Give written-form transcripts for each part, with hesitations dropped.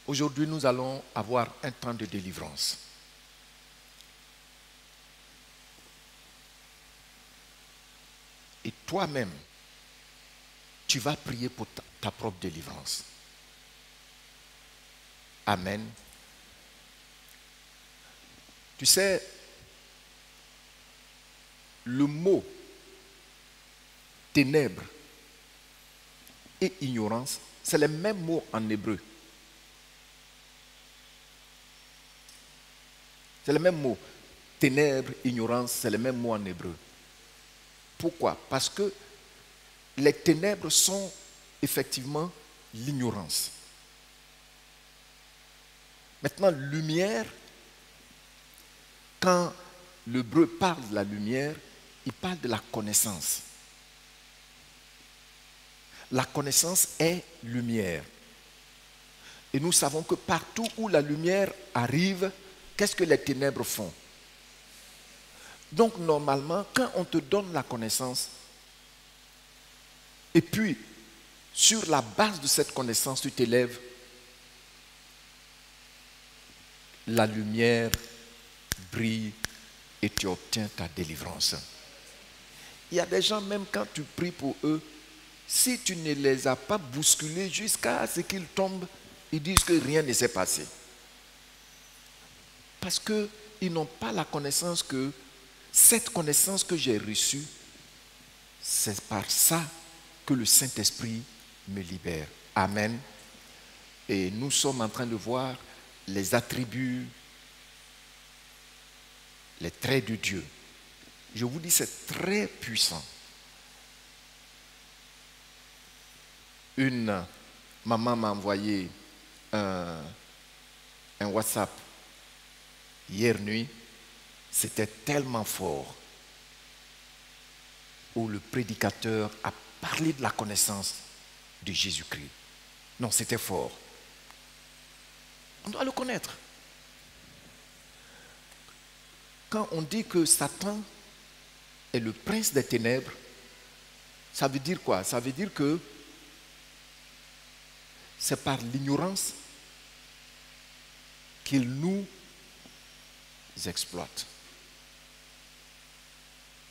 Aujourd'hui, nous allons avoir un temps de délivrance. Et toi-même, tu vas prier pour ta propre délivrance. Amen. Tu sais, le mot ténèbres et ignorance, c'est le même mot en hébreu. C'est le même mot. Ténèbres, ignorance, c'est le même mot en hébreu. Pourquoi? Parce que les ténèbres sont effectivement l'ignorance. Maintenant, lumière, quand l'hébreu parle de la lumière, il parle de la connaissance. La connaissance est lumière. Et nous savons que partout où la lumière arrive, qu'est-ce que les ténèbres font? Donc normalement, quand on te donne la connaissance, et puis sur la base de cette connaissance, tu t'élèves, la lumière brille et tu obtiens ta délivrance. Il y a des gens, même quand tu pries pour eux, si tu ne les as pas bousculés jusqu'à ce qu'ils tombent, ils disent que rien ne s'est passé. Parce qu'ils n'ont pas la connaissance que cette connaissance que j'ai reçue, c'est par ça que le Saint-Esprit me libère. Amen. Et nous sommes en train de voir les attributs, les traits de Dieu. Je vous dis, c'est très puissant. Une maman m'a envoyé un WhatsApp hier nuit. C'était tellement fort, où le prédicateur a parlé de la connaissance de Jésus-Christ. Non, c'était fort. On doit le connaître. Quand on dit que Satan est le prince des ténèbres, ça veut dire quoi? Ça veut dire que c'est par l'ignorance qu'il nous exploite.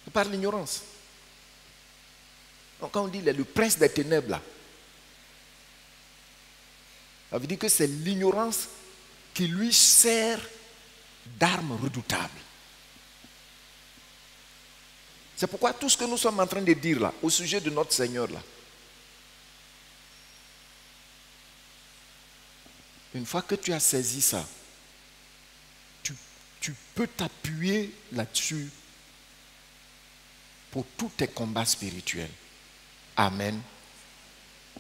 C'est par l'ignorance. Donc quand on dit le prince des ténèbres, là, ça veut dire que c'est l'ignorance qui lui sert d'arme redoutable. C'est pourquoi tout ce que nous sommes en train de dire là, au sujet de notre Seigneur là, une fois que tu as saisi ça, tu peux t'appuyer là-dessus pour tous tes combats spirituels. Amen.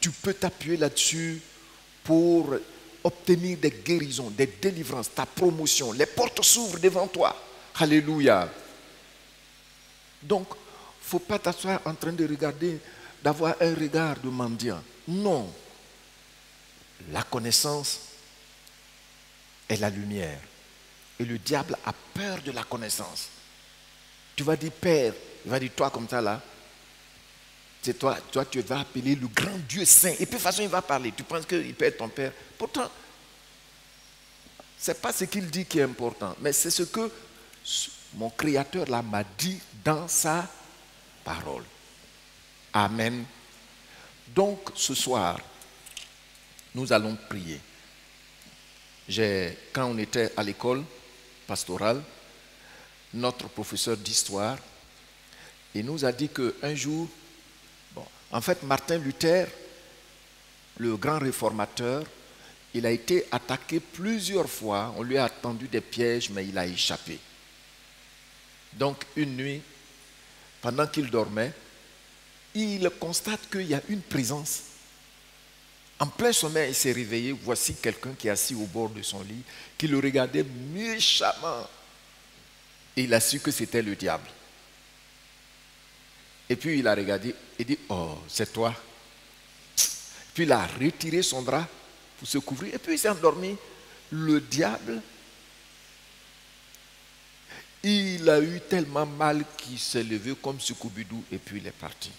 Tu peux t'appuyer là-dessus pour obtenir des guérisons, des délivrances, ta promotion. Les portes s'ouvrent devant toi. Alléluia. Donc, il ne faut pas t'asseoir en train de regarder, d'avoir un regard de mendiant. Non. La connaissance est la lumière. Et le diable a peur de la connaissance. Tu vas dire, Père, il va dire, toi comme ça là, c'est toi tu vas appeler le grand Dieu saint. Et puis de toute façon, il va parler. Tu penses qu'il peut être ton Père. Pourtant, ce n'est pas ce qu'il dit qui est important, mais c'est ce que mon Créateur là m'a dit dans sa parole. Amen. Donc, ce soir, nous allons prier. Quand on était à l'école pastorale, notre professeur d'histoire, il nous a dit qu'un jour, en fait, Martin Luther, le grand réformateur, il a été attaqué plusieurs fois. On lui a tendu des pièges, mais il a échappé. Donc, une nuit, pendant qu'il dormait, il constate qu'il y a une présence. En plein sommeil, il s'est réveillé. Voici quelqu'un qui est assis au bord de son lit, qui le regardait méchamment. Et il a su que c'était le diable. Et puis il a regardé et dit, oh, c'est toi. Puis il a retiré son drap pour se couvrir. Et puis il s'est endormi. Le diable, il a eu tellement mal qu'il s'est levé comme Scooby-Doo et puis il est parti.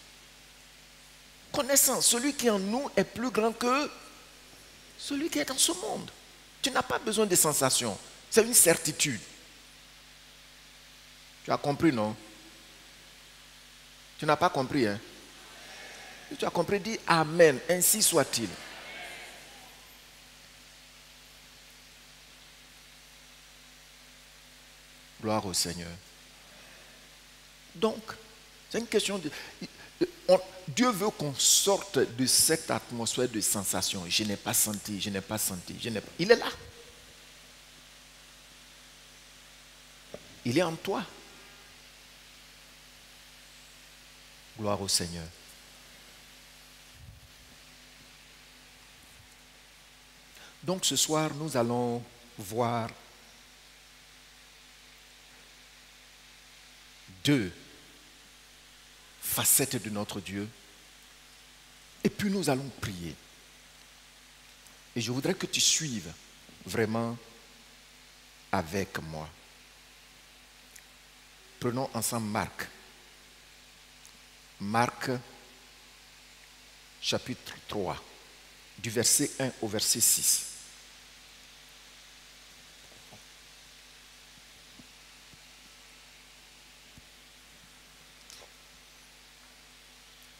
Connaissance, celui qui est en nous est plus grand que celui qui est dans ce monde. Tu n'as pas besoin de sensations. C'est une certitude. Tu as compris, non? Tu n'as pas compris, hein? Si tu as compris, dis Amen. Ainsi soit-il. Gloire au Seigneur. Donc, c'est une question de... Dieu veut qu'on sorte de cette atmosphère de sensation. Je n'ai pas senti, je n'ai pas senti, je n'ai pas... Il est là. Il est en toi. Gloire au Seigneur. Donc ce soir, nous allons voir deux facettes de notre Dieu. Et puis nous allons prier. Et je voudrais que tu suives vraiment avec moi. Prenons ensemble Marc. Marc, chapitre 3, du verset 1 au verset 6.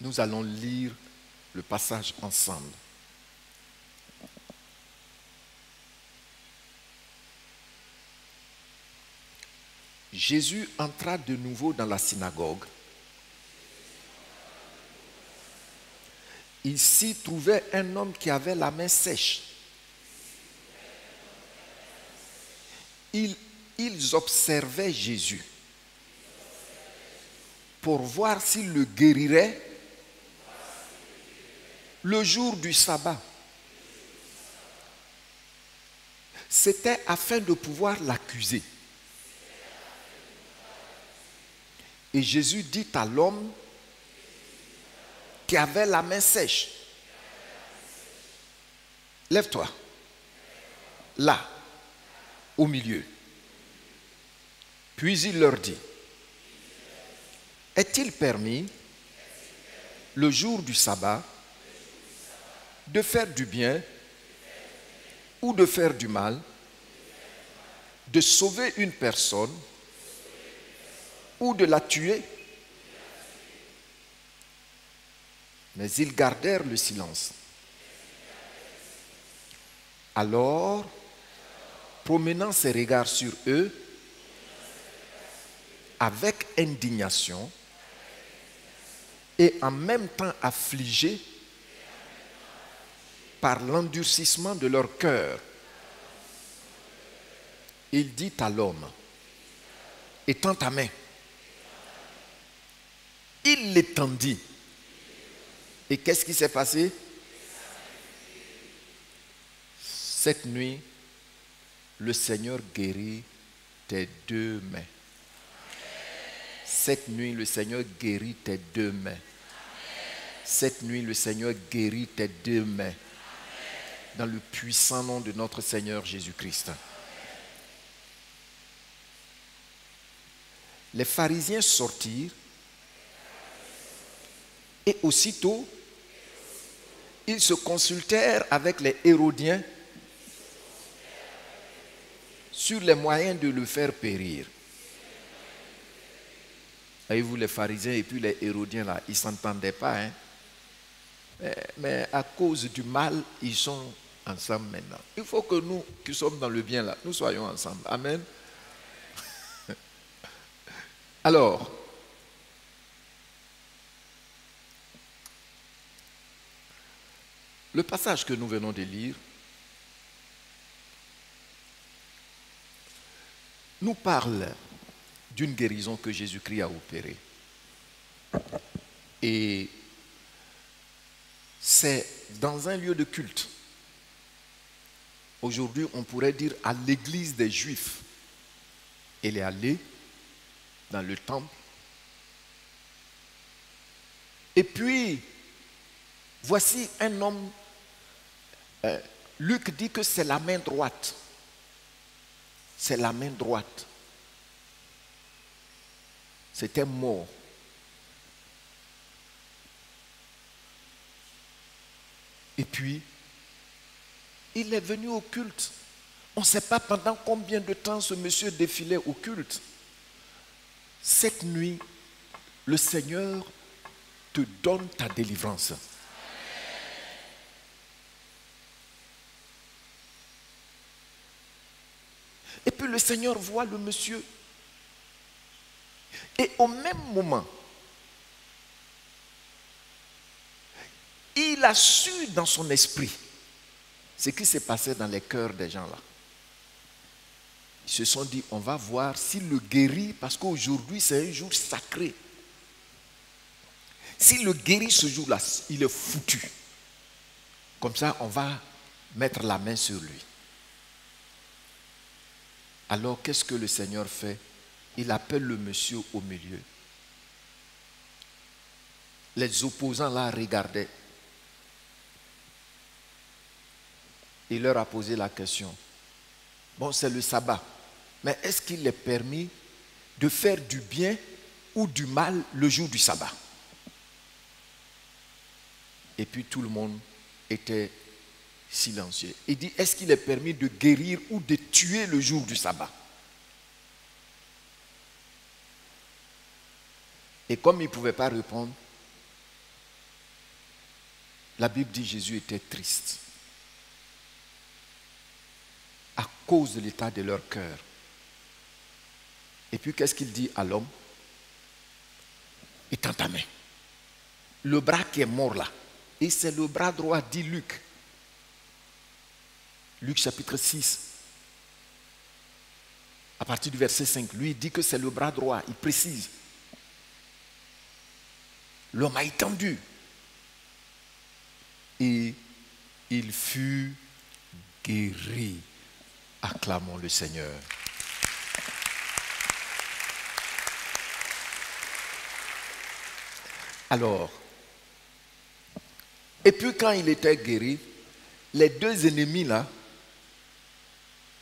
Nous allons lire le passage ensemble. Jésus entra de nouveau dans la synagogue. Il s'y trouvait un homme qui avait la main sèche. Ils observaient Jésus pour voir s'il le guérirait le jour du sabbat. C'était afin de pouvoir l'accuser. Et Jésus dit à l'homme qui avait la main sèche, lève-toi, là, au milieu. Puis il leur dit, est-il permis, le jour du sabbat, de faire du bien ou de faire du mal, de sauver une personne ou de la tuer? Mais ils gardèrent le silence. Alors, promenant ses regards sur eux, avec indignation et en même temps affligés par l'endurcissement de leur cœur, il dit à l'homme, étends ta main. Il l'étendit. Et qu'est-ce qui s'est passé? Cette nuit, le Seigneur guérit tes deux mains. Cette nuit, le Seigneur guérit tes deux mains. Cette nuit, le Seigneur guérit tes deux mains. Dans le puissant nom de notre Seigneur Jésus-Christ. Les pharisiens sortirent et aussitôt, ils se consultèrent avec les Hérodiens sur les moyens de le faire périr. Voyez-vous, les pharisiens et puis les Hérodiens, là, ils ne s'entendaient pas. Hein? Mais à cause du mal, ils sont ensemble maintenant. Il faut que nous, qui sommes dans le bien, là, nous soyons ensemble. Amen. Alors, le passage que nous venons de lire nous parle d'une guérison que Jésus-Christ a opérée. Et c'est dans un lieu de culte. Aujourd'hui, on pourrait dire à l'église des Juifs. Il est allé dans le temple. Et puis, voici un homme, Luc dit que c'est la main droite. C'est la main droite. C'était mort. Et puis, il est venu au culte On ne sait pas pendant combien de temps ce monsieur défilait au culte. Cette nuit, le Seigneur te donne ta délivrance. Et puis le Seigneur voit le monsieur. Et au même moment, il a su dans son esprit ce qui s'est passé dans les cœurs des gens là. Ils se sont dit, on va voir s'il le guérit, parce qu'aujourd'hui c'est un jour sacré. S'il le guérit ce jour-là, il est foutu. Comme ça, on va mettre la main sur lui. Alors, qu'est-ce que le Seigneur fait? Il appelle le monsieur au milieu. Les opposants là regardaient. Il leur a posé la question. Bon, c'est le sabbat. Mais est-ce qu'il est permis de faire du bien ou du mal le jour du sabbat? Et puis tout le monde était silencieux. Il dit, est-ce qu'il est permis de guérir ou de tuer le jour du sabbat? Et comme il ne pouvait pas répondre, la Bible dit que Jésus était triste à cause de l'état de leur cœur. Et puis qu'est-ce qu'il dit à l'homme? Étends ta main. Le bras qui est mort là, et c'est le bras droit, dit Luc. Luc chapitre 6, à partir du verset 5, lui il dit que c'est le bras droit, il précise. L'homme a étendu. Et il fut guéri. Acclamons le Seigneur. Alors, et puis quand il était guéri, les deux ennemis là,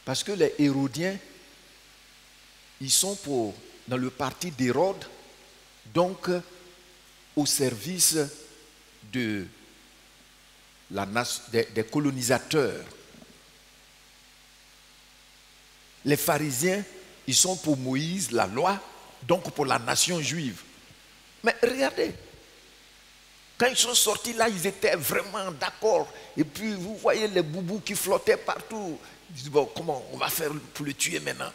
parce que les Hérodiens, ils sont dans le parti d'Hérode, donc au service des colonisateurs. Les pharisiens, ils sont pour Moïse, la loi, donc pour la nation juive. Mais regardez, quand ils sont sortis là, ils étaient vraiment d'accord. Et puis vous voyez les boubous qui flottaient partout. Ils disent, bon, comment on va faire pour le tuer maintenant?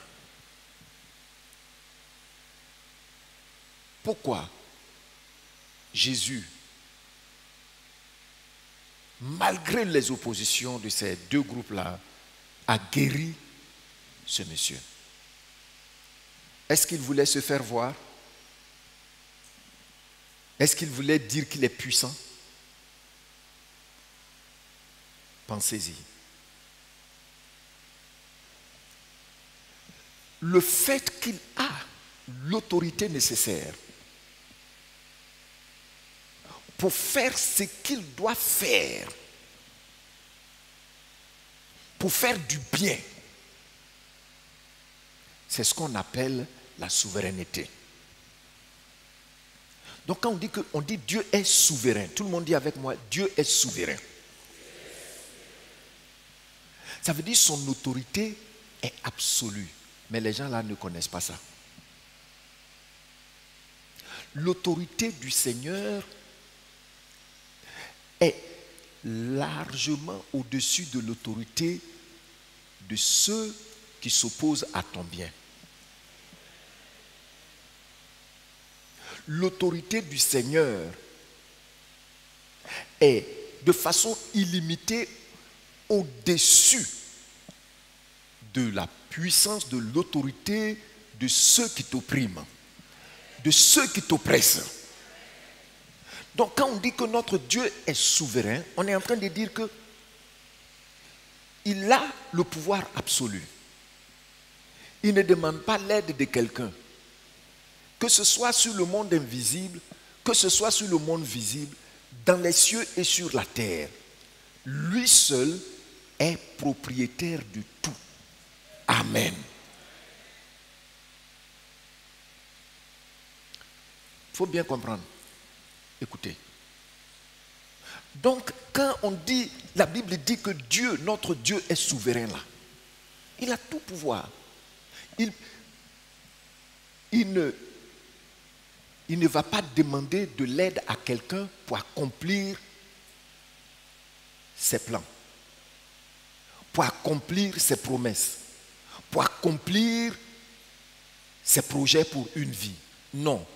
Pourquoi Jésus, malgré les oppositions de ces deux groupes-là, a guéri ce monsieur? Est-ce qu'il voulait se faire voir? Est-ce qu'il voulait dire qu'il est puissant? Pensez-y. Le fait qu'il a l'autorité nécessaire pour faire ce qu'il doit faire, pour faire du bien, c'est ce qu'on appelle la souveraineté. Donc quand on dit Dieu est souverain, tout le monde dit avec moi, Dieu est souverain. Ça veut dire son autorité est absolue. Mais les gens là ne connaissent pas ça. L'autorité du Seigneur est largement au-dessus de l'autorité de ceux qui s'opposent à ton bien. L'autorité du Seigneur est de façon illimitée au-dessus de la puissance de l'autorité de ceux qui t'oppriment, de ceux qui t'oppressent. Donc quand on dit que notre Dieu est souverain, on est en train de dire que il a le pouvoir absolu. Il ne demande pas l'aide de quelqu'un. Que ce soit sur le monde invisible, que ce soit sur le monde visible, dans les cieux et sur la terre. Lui seul est propriétaire de tout. Amen. Il faut bien comprendre. Écoutez. Donc, quand on dit, la Bible dit que Dieu, notre Dieu est souverain là. Il a tout pouvoir. Il ne va pas demander de l'aide à quelqu'un pour accomplir ses plans, pour accomplir ses promesses, pour accomplir ses projets pour une vie. Non,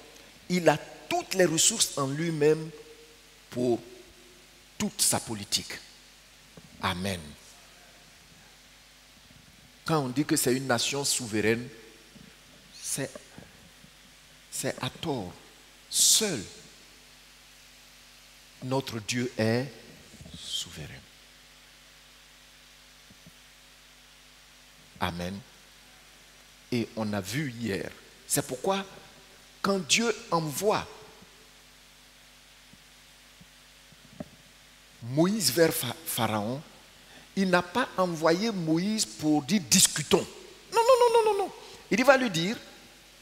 il a toutes les ressources en lui-même pour toute sa politique. Amen. Quand on dit que c'est une nation souveraine, c'est à tort. Seul notre Dieu est souverain. Amen. Et on a vu hier. C'est pourquoi quand Dieu envoie Moïse vers Pharaon, il n'a pas envoyé Moïse pour dire discutons. Non, non, non, non, non, non. Il va lui dire,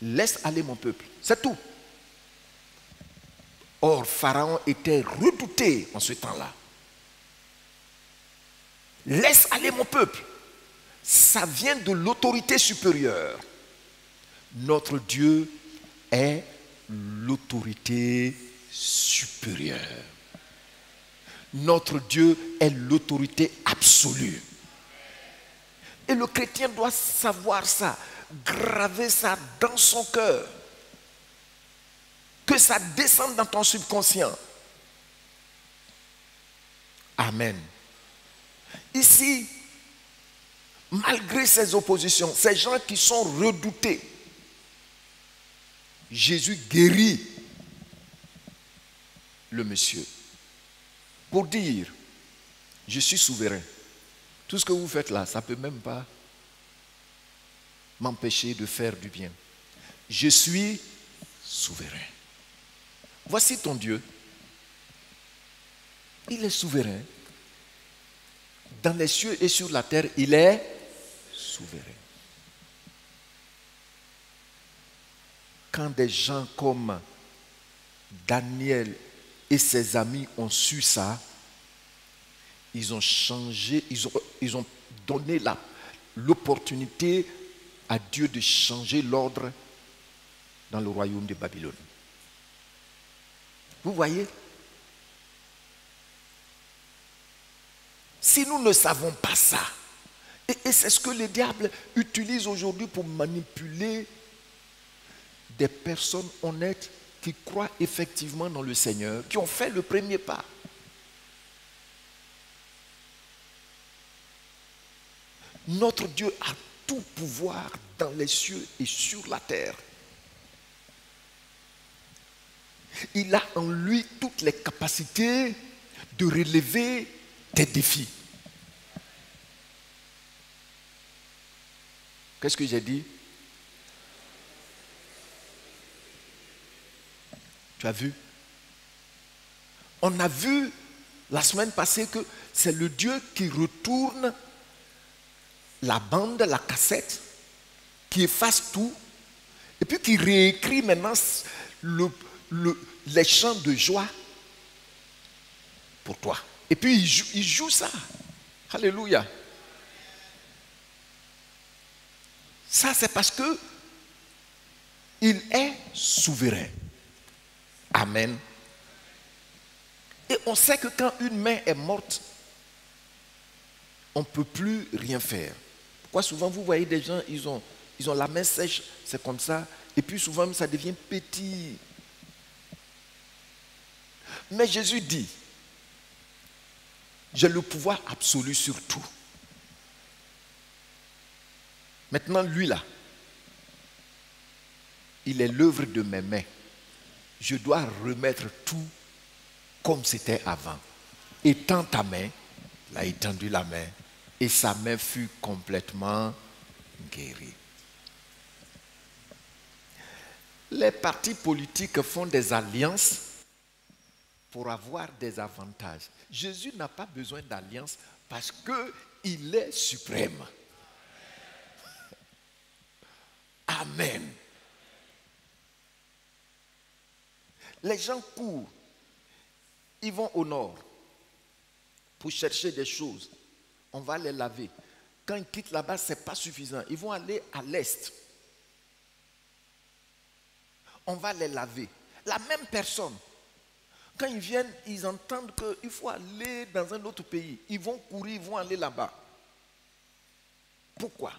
laisse aller mon peuple. C'est tout. Or, Pharaon était redouté en ce temps-là. Laisse aller mon peuple. Ça vient de l'autorité supérieure. Notre Dieu est l'autorité supérieure. Notre Dieu est l'autorité absolue. Et le chrétien doit savoir ça, graver ça dans son cœur. Que ça descende dans ton subconscient. Amen. Ici, malgré ces oppositions, ces gens qui sont redoutés, Jésus guérit le monsieur pour dire, je suis souverain. Tout ce que vous faites là, ça ne peut même pas m'empêcher de faire du bien. Je suis souverain. Voici ton Dieu. Il est souverain. Dans les cieux et sur la terre, il est souverain. Quand des gens comme Daniel et ses amis ont su ça, ils ont changé, ils ont donné l'opportunité à Dieu de changer l'ordre dans le royaume de Babylone. Vous voyez? Si nous ne savons pas ça, et c'est ce que le diable utilise aujourd'hui pour manipuler des personnes honnêtes qui croient effectivement dans le Seigneur, qui ont fait le premier pas. Notre Dieu a tout pouvoir dans les cieux et sur la terre. Il a en lui toutes les capacités de relever des défis. Qu'est-ce que j'ai dit? Tu as vu? On a vu la semaine passée que c'est le Dieu qui retourne la bande, la cassette, qui efface tout, et puis qui réécrit maintenant les chants de joie pour toi. Et puis il joue ça. Alléluia. Ça, c'est parce que il est souverain. Amen. Et on sait que quand une main est morte, on ne peut plus rien faire. Pourquoi souvent vous voyez des gens, ils ont la main sèche, c'est comme ça, et puis souvent ça devient petit. Mais Jésus dit, j'ai le pouvoir absolu sur tout. Maintenant, lui là, il est l'œuvre de mes mains. Je dois remettre tout comme c'était avant. Étends ta main, il a étendu la main, et sa main fut complètement guérie. Les partis politiques font des alliances pour avoir des avantages. Jésus n'a pas besoin d'alliance parce qu'il est suprême. Amen. Les gens courent, ils vont au nord pour chercher des choses. On va les laver. Quand ils quittent là-bas, ce n'est pas suffisant. Ils vont aller à l'est. On va les laver. La même personne. Quand ils viennent, ils entendent qu'il faut aller dans un autre pays. Ils vont courir, ils vont aller là-bas. Pourquoi?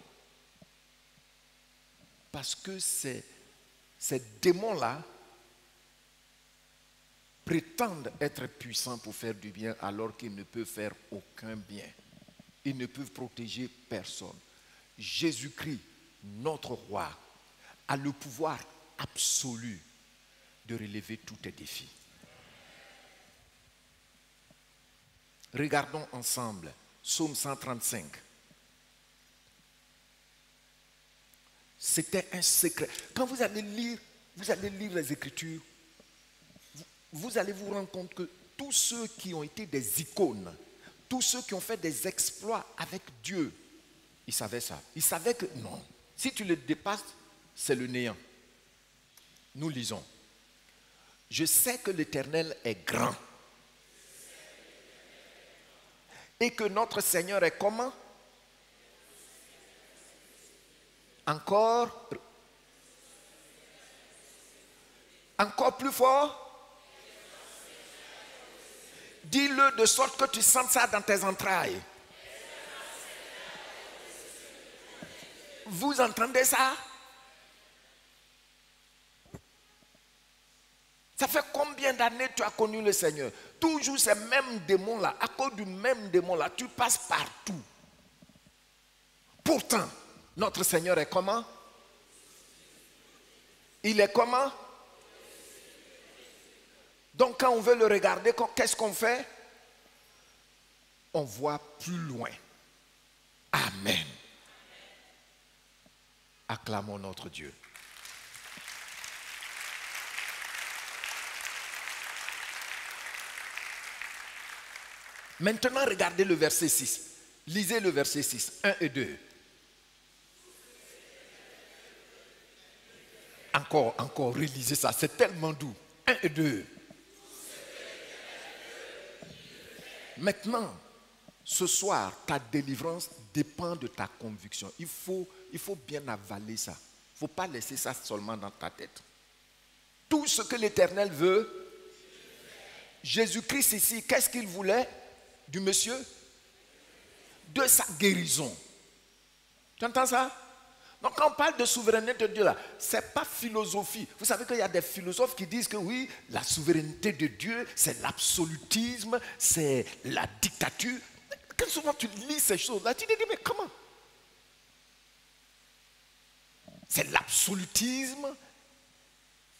Parce que ces démons-là prétendent être puissants pour faire du bien alors qu'ils ne peuvent faire aucun bien. Ils ne peuvent protéger personne. Jésus-Christ, notre roi, a le pouvoir absolu de relever tous tes défis. Regardons ensemble Psaume 135. C'était un secret. Quand vous allez lire les Écritures, vous allez vous rendre compte que tous ceux qui ont été des icônes, tous ceux qui ont fait des exploits avec Dieu, ils savaient ça. Ils savaient que non, si tu le dépasses, c'est le néant. Nous lisons. Je sais que l'Éternel est grand. Et que notre Seigneur est comment? Encore plus fort. Dis-le de sorte que tu sentes ça dans tes entrailles. Vous entendez ça? Ça fait combien d'années tu as connu le Seigneur? Toujours ces mêmes démons-là, à cause du même démon-là, tu passes partout. Pourtant, notre Seigneur est comment? Il est comment? Donc quand on veut le regarder, qu'est-ce qu'on fait? On voit plus loin. Amen. Acclamons notre Dieu. Maintenant, regardez le verset 6. Lisez le verset 6, 1 et 2. Encore, relisez ça, c'est tellement doux. 1 et 2. Maintenant, ce soir, ta délivrance dépend de ta conviction. Il faut bien avaler ça. Il ne faut pas laisser ça seulement dans ta tête. Tout ce que l'Éternel veut, Jésus-Christ ici, qu'est-ce qu'il voulait du monsieur? De sa guérison. Tu entends ça? Donc quand on parle de souveraineté de Dieu là, ce n'est pas philosophie. Vous savez qu'il y a des philosophes qui disent que oui, la souveraineté de Dieu, c'est l'absolutisme, c'est la dictature. Quand souvent tu lis ces choses-là, tu te dis mais comment? C'est l'absolutisme,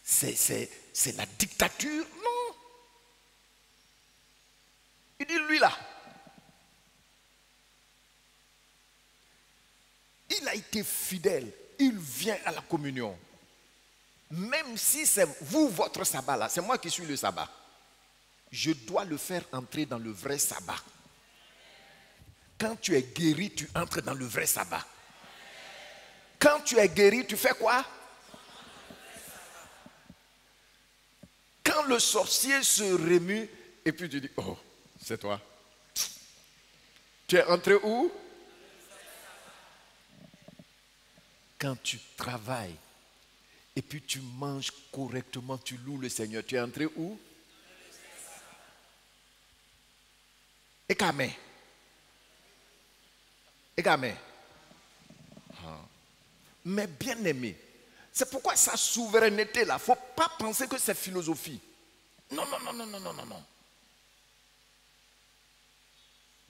c'est la dictature. Non. Il dit lui là, il a été fidèle, il vient à la communion. Même si c'est vous, votre sabbat là, c'est moi qui suis le sabbat. Je dois le faire entrer dans le vrai sabbat. Quand tu es guéri, tu entres dans le vrai sabbat. Quand tu es guéri, tu fais quoi? Quand le sorcier se remue, et puis tu dis, oh, c'est toi. Tu es entré où? Quand tu travailles, et puis tu manges correctement, tu loues le Seigneur, tu es entré où? Et Kamé. Et Kamé. Mais bien aimé, c'est pourquoi sa souveraineté là, il ne faut pas penser que c'est philosophie. Non.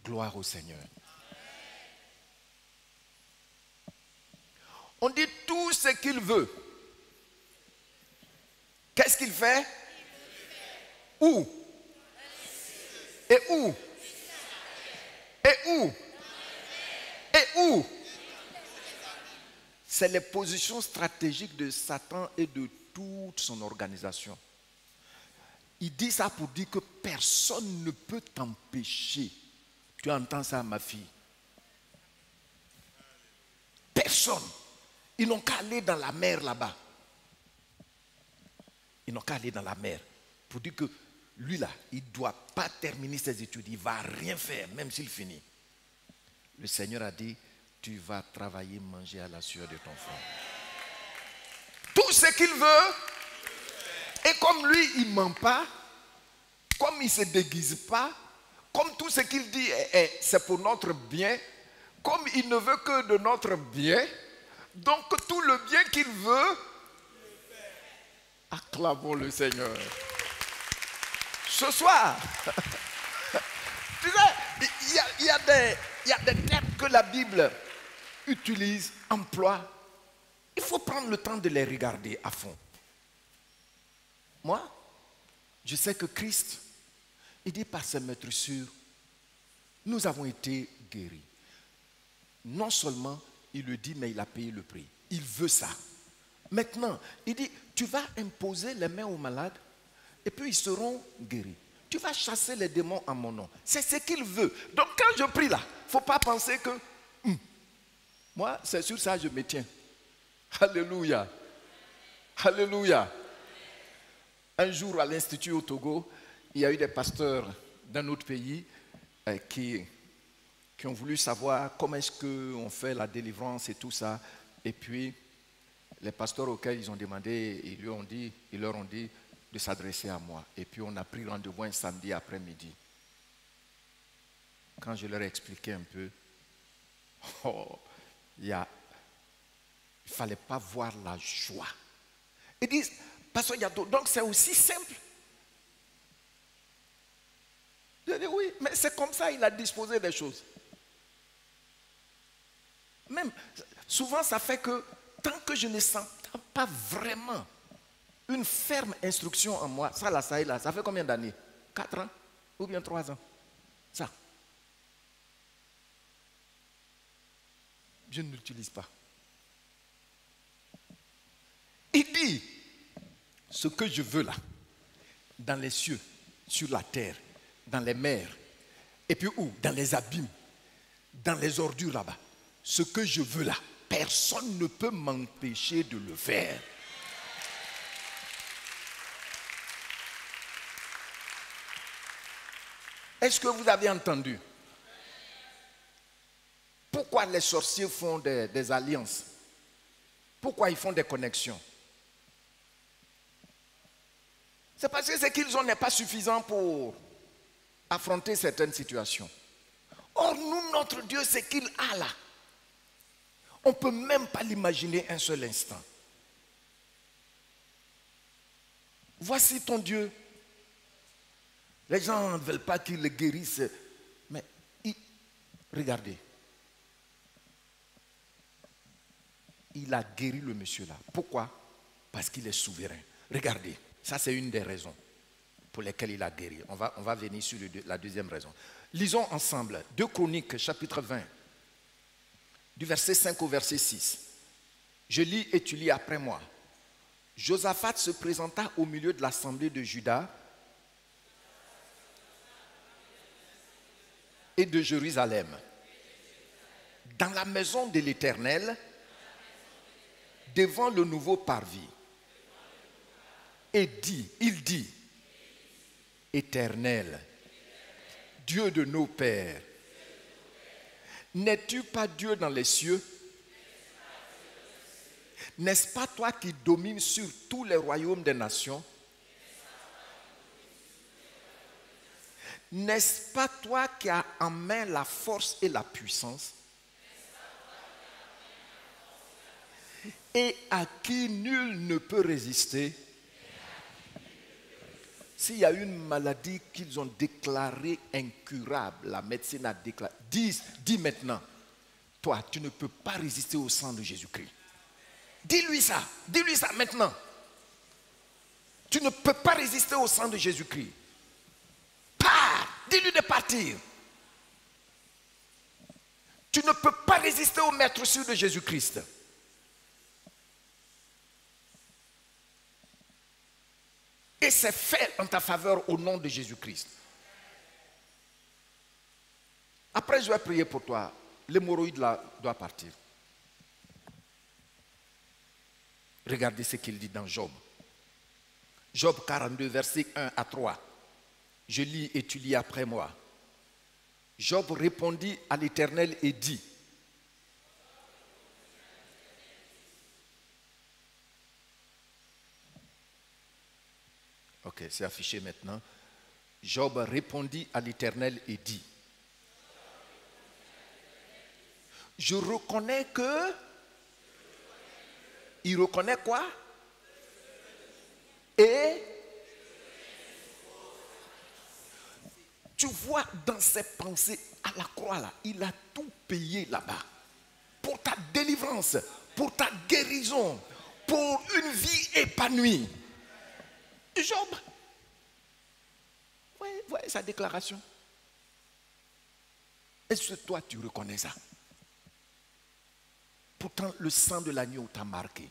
Gloire au Seigneur. On dit tout ce qu'il veut. Qu'est-ce qu'il fait? Où? Et où? Et où? Et où? C'est les positions stratégiques de Satan et de toute son organisation. Il dit ça pour dire que personne ne peut t'empêcher. Tu entends ça, ma fille? Personne. Ils n'ont qu'à aller dans la mer là-bas. Ils n'ont qu'à aller dans la mer. Pour dire que lui là, il ne doit pas terminer ses études. Il ne va rien faire, même s'il finit. Le Seigneur a dit, tu vas travailler, manger à la sueur de ton front. Tout ce qu'il veut, et comme lui, il ne ment pas, comme il ne se déguise pas, comme tout ce qu'il dit, c'est pour notre bien, comme il ne veut que de notre bien, donc tout le bien qu'il veut, acclamons le Seigneur. Ce soir, tu sais, il y a des termes que la Bible utilise, emploie. Il faut prendre le temps de les regarder à fond. Moi, je sais que Christ, il dit par ses meurtrissures, nous avons été guéris. Non seulement il le dit, mais il a payé le prix. Il veut ça. Maintenant, il dit, tu vas imposer les mains aux malades et puis ils seront guéris. Tu vas chasser les démons en mon nom. C'est ce qu'il veut. Donc quand je prie là, il ne faut pas penser que moi, c'est sur ça que je me tiens. Alléluia. Alléluia. Un jour à l'Institut au Togo, il y a eu des pasteurs d'un autre pays qui ont voulu savoir comment est-ce qu'on fait la délivrance et tout ça. Et puis, les pasteurs auxquels ils ont demandé, ils leur ont dit de s'adresser à moi. Et puis, on a pris rendez-vous un samedi après-midi. Quand je leur ai expliqué un peu, il ne fallait pas voir la joie. Ils disent, Pasteur Yato, donc c'est aussi simple. Je dis oui, mais c'est comme ça il a disposé des choses. Même, souvent ça fait que tant que je ne sens pas vraiment une ferme instruction en moi, ça là, ça fait combien d'années? 4 ans ou bien 3 ans? Ça. Je ne l'utilise pas. Il dit, ce que je veux là, dans les cieux, sur la terre, dans les mers, et puis où? Dans les abîmes, dans les ordures là-bas. Ce que je veux là, personne ne peut m'empêcher de le faire. Est-ce que vous avez entendu? Pourquoi les sorciers font des alliances? Pourquoi ils font des connexions? C'est parce que ce qu'ils ont n'est pas suffisant pour affronter certaines situations. Or, nous, notre Dieu, ce qu'il a là, on ne peut même pas l'imaginer un seul instant. Voici ton Dieu. Les gens ne veulent pas qu'il le guérisse. Mais regardez. Il a guéri le monsieur là. Pourquoi? Parce qu'il est souverain. Regardez. Ça, c'est une des raisons pour lesquelles il a guéri. On va venir sur la deuxième raison. Lisons ensemble 2 Chroniques, chapitre 20, du verset 5 au verset 6. Je lis et tu lis après moi. Josaphat se présenta au milieu de l'assemblée de Juda et de Jérusalem, dans la maison de l'Éternel, devant le nouveau parvis. Et il dit, Éternel, Dieu de nos pères, n'es-tu pas Dieu dans les cieux? N'est-ce pas toi qui domines sur tous les royaumes des nations? N'est-ce pas toi qui as en main la force et la puissance? Et à qui nul ne peut résister? S'il y a une maladie qu'ils ont déclarée incurable, la médecine a déclaré, dis maintenant, toi, tu ne peux pas résister au sang de Jésus-Christ. Dis-lui ça maintenant. Tu ne peux pas résister au sang de Jésus-Christ. Pars, dis-lui de partir. Tu ne peux pas résister au maître sûr de Jésus-Christ. Et c'est fait en ta faveur au nom de Jésus-Christ. Après, je vais prier pour toi. L'hémorroïde là doit partir. Regardez ce qu'il dit dans Job. Job 42, versets 1 à 3. Je lis et tu lis après moi. Job répondit à l'Éternel et dit, Ok, c'est affiché maintenant. Job répondit à l'Éternel et dit, je reconnais que... Il reconnaît quoi? Et tu vois dans ses pensées à la croix là, il a tout payé là-bas. Pour ta délivrance, pour ta guérison, pour une vie épanouie. Job, voyez sa déclaration. Est-ce que toi tu reconnais ça? Pourtant le sang de l'agneau t'a marqué.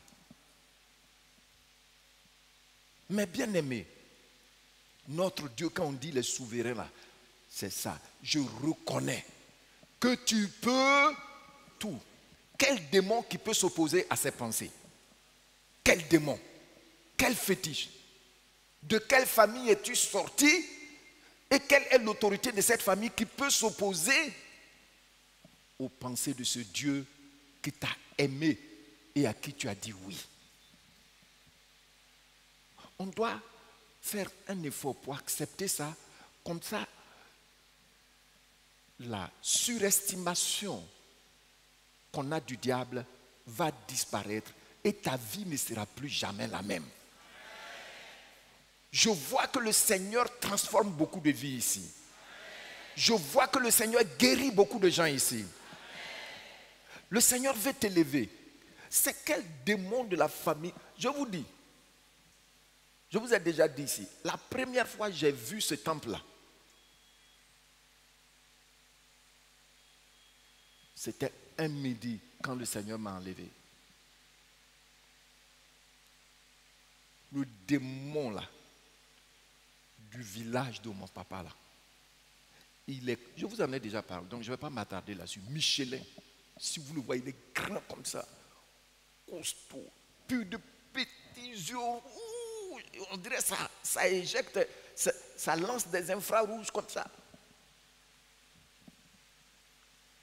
Mais bien aimé, notre Dieu, quand on dit les souverains là, c'est ça. Je reconnais que tu peux tout. Quel démon qui peut s'opposer à ses pensées? Quel démon? Quel fétiche? De quelle famille es-tu sorti? Et quelle est l'autorité de cette famille qui peut s'opposer aux pensées de ce Dieu qui t'a aimé et à qui tu as dit oui? On doit faire un effort pour accepter ça. Comme ça, la surestimation qu'on a du diable va disparaître et ta vie ne sera plus jamais la même. Je vois que le Seigneur transforme beaucoup de vies ici. Je vois que le Seigneur guérit beaucoup de gens ici. Le Seigneur veut t'élever. C'est quel démon de la famille? Je vous dis, je vous ai déjà dit ici, la première fois que j'ai vu ce temple-là, c'était un midi quand le Seigneur m'a enlevé. Le démon là, du village de mon papa là, je vous en ai déjà parlé, donc je ne vais pas m'attarder là-dessus. Michelin, si vous le voyez, il est grand comme ça, costaud, puis de petits yeux rouges, on dirait ça éjecte, ça lance des infrarouges comme ça.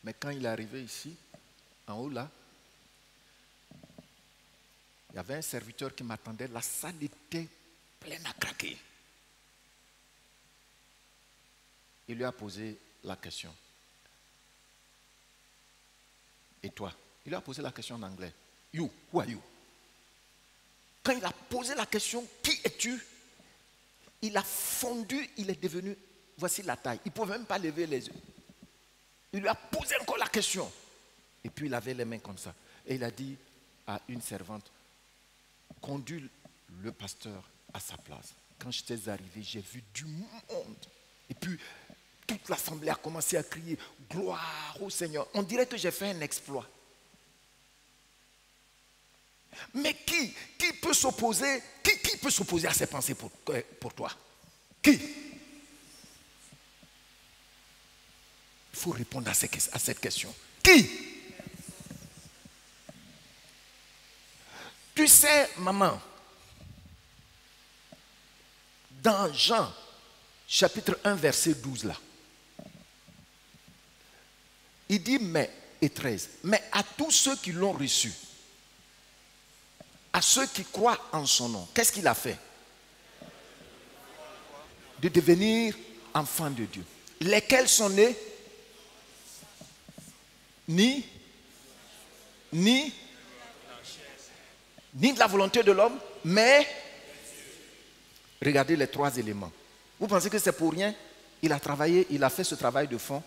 Mais quand il est arrivé ici, en haut là, il y avait un serviteur qui m'attendait, la salle était pleine à craquer. Il lui a posé la question. Et toi? Il lui a posé la question en anglais. You, who are you? Quand il a posé la question, qui es-tu? Il a fondu, il est devenu, voici la taille. Il ne pouvait même pas lever les yeux. Il lui a posé encore la question. Et puis il avait les mains comme ça. Et il a dit à une servante, conduis le pasteur à sa place. Quand j'étais arrivé, j'ai vu du monde. Et puis, toute l'assemblée a commencé à crier, gloire au Seigneur. On dirait que j'ai fait un exploit. Mais qui peut s'opposer, qui peut s'opposer à ces pensées pour toi? Qui? Il faut répondre à cette question. Qui? Tu sais, maman, dans Jean, chapitre 1, verset 12, là, il dit, mais, et 13, mais à tous ceux qui l'ont reçu, à ceux qui croient en son nom, qu'est-ce qu'il a fait? De devenir enfants de Dieu. Lesquels sont nés? Ni de la volonté de l'homme, mais regardez les trois éléments. Vous pensez que c'est pour rien? Il a travaillé, il a fait ce travail de fond.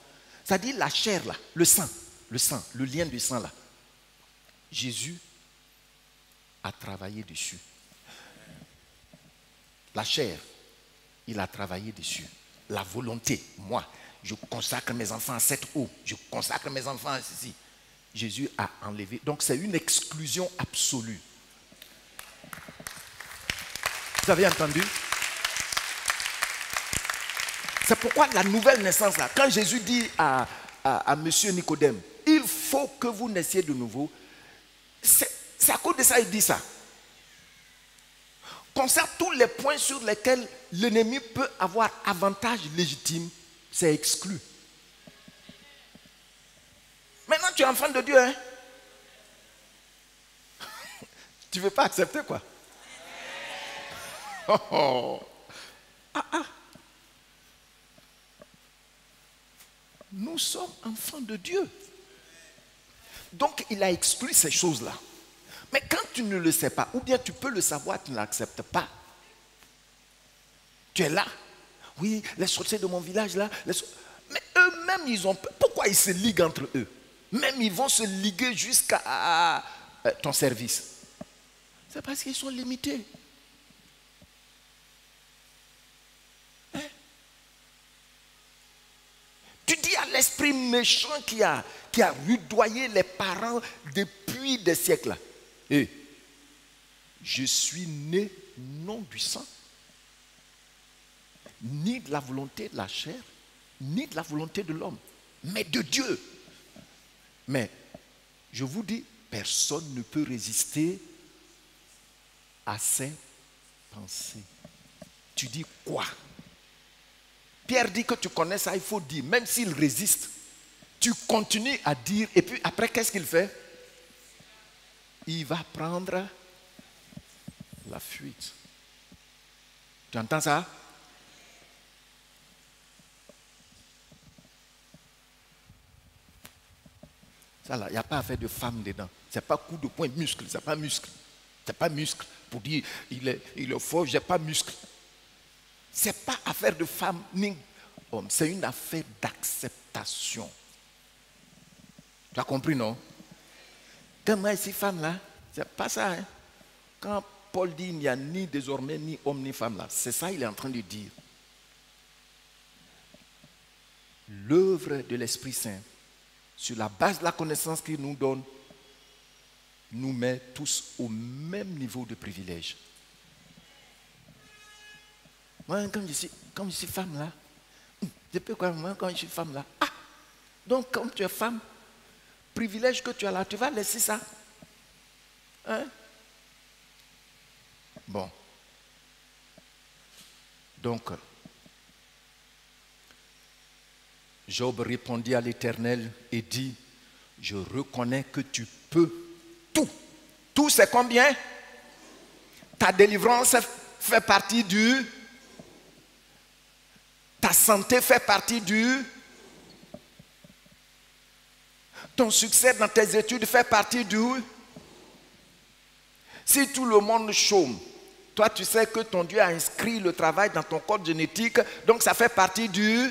C'est-à-dire la chair là, le sang, le lien du sang là. Jésus a travaillé dessus. La chair, il a travaillé dessus. La volonté, moi, je consacre mes enfants à cette eau, je consacre mes enfants à ceci. Jésus a enlevé. Donc c'est une exclusion absolue. Vous avez entendu? C'est pourquoi la nouvelle naissance là, quand Jésus dit à monsieur Nicodème, il faut que vous naissiez de nouveau, c'est à cause de ça il dit ça. Concernant tous les points sur lesquels l'ennemi peut avoir avantage légitime, c'est exclu. Maintenant tu es enfant de Dieu, hein? Tu ne veux pas accepter quoi? Oh, oh. Nous sommes enfants de Dieu. Donc, il a exclu ces choses-là. Mais quand tu ne le sais pas, ou bien tu peux le savoir, tu ne l'acceptes pas. Tu es là. Oui, les sorciers de mon village là. Mais eux-mêmes, ils ont peur. Pourquoi ils se liguent entre eux? Même ils vont se liguer jusqu'à ton service. C'est parce qu'ils sont limités. Hein? Tu dis à l'esprit méchant qui a rudoyé les parents depuis des siècles. Et je suis né non du sang, ni de la volonté de la chair, ni de la volonté de l'homme, mais de Dieu. Mais je vous dis, personne ne peut résister à ses pensées. Tu dis quoi? Pierre dit que tu connais ça, il faut dire, même s'il résiste, tu continues à dire, et puis après, qu'est-ce qu'il fait? Il va prendre la fuite. Tu entends ça? Ça là, il n'y a pas affaire de femme dedans. Ce n'est pas coup de poing, muscle, c'est pas muscle. C'est pas muscle. Pour dire, il est fort, je n'ai pas muscle. Ce n'est pas affaire de femme ni homme, c'est une affaire d'acceptation. Tu as compris, non? Quand moi, ici, femme là, c'est pas ça. Hein? Quand Paul dit il n'y a ni désormais ni homme ni femme là, c'est ça qu'il est en train de dire. L'œuvre de l'Esprit Saint, sur la base de la connaissance qu'il nous donne, nous met tous au même niveau de privilège. Moi, quand je suis femme là, je peux quoi, moi, quand je suis femme là, donc comme tu es femme, privilège que tu as là, tu vas laisser ça. Hein? Bon. Donc, Job répondit à l'Éternel et dit, je reconnais que tu peux tout. Tout, c'est combien? Ta délivrance fait partie du... Ta santé fait partie du... Ton succès dans tes études fait partie du... Si tout le monde chôme, toi tu sais que ton Dieu a inscrit le travail dans ton code génétique, donc ça fait partie du...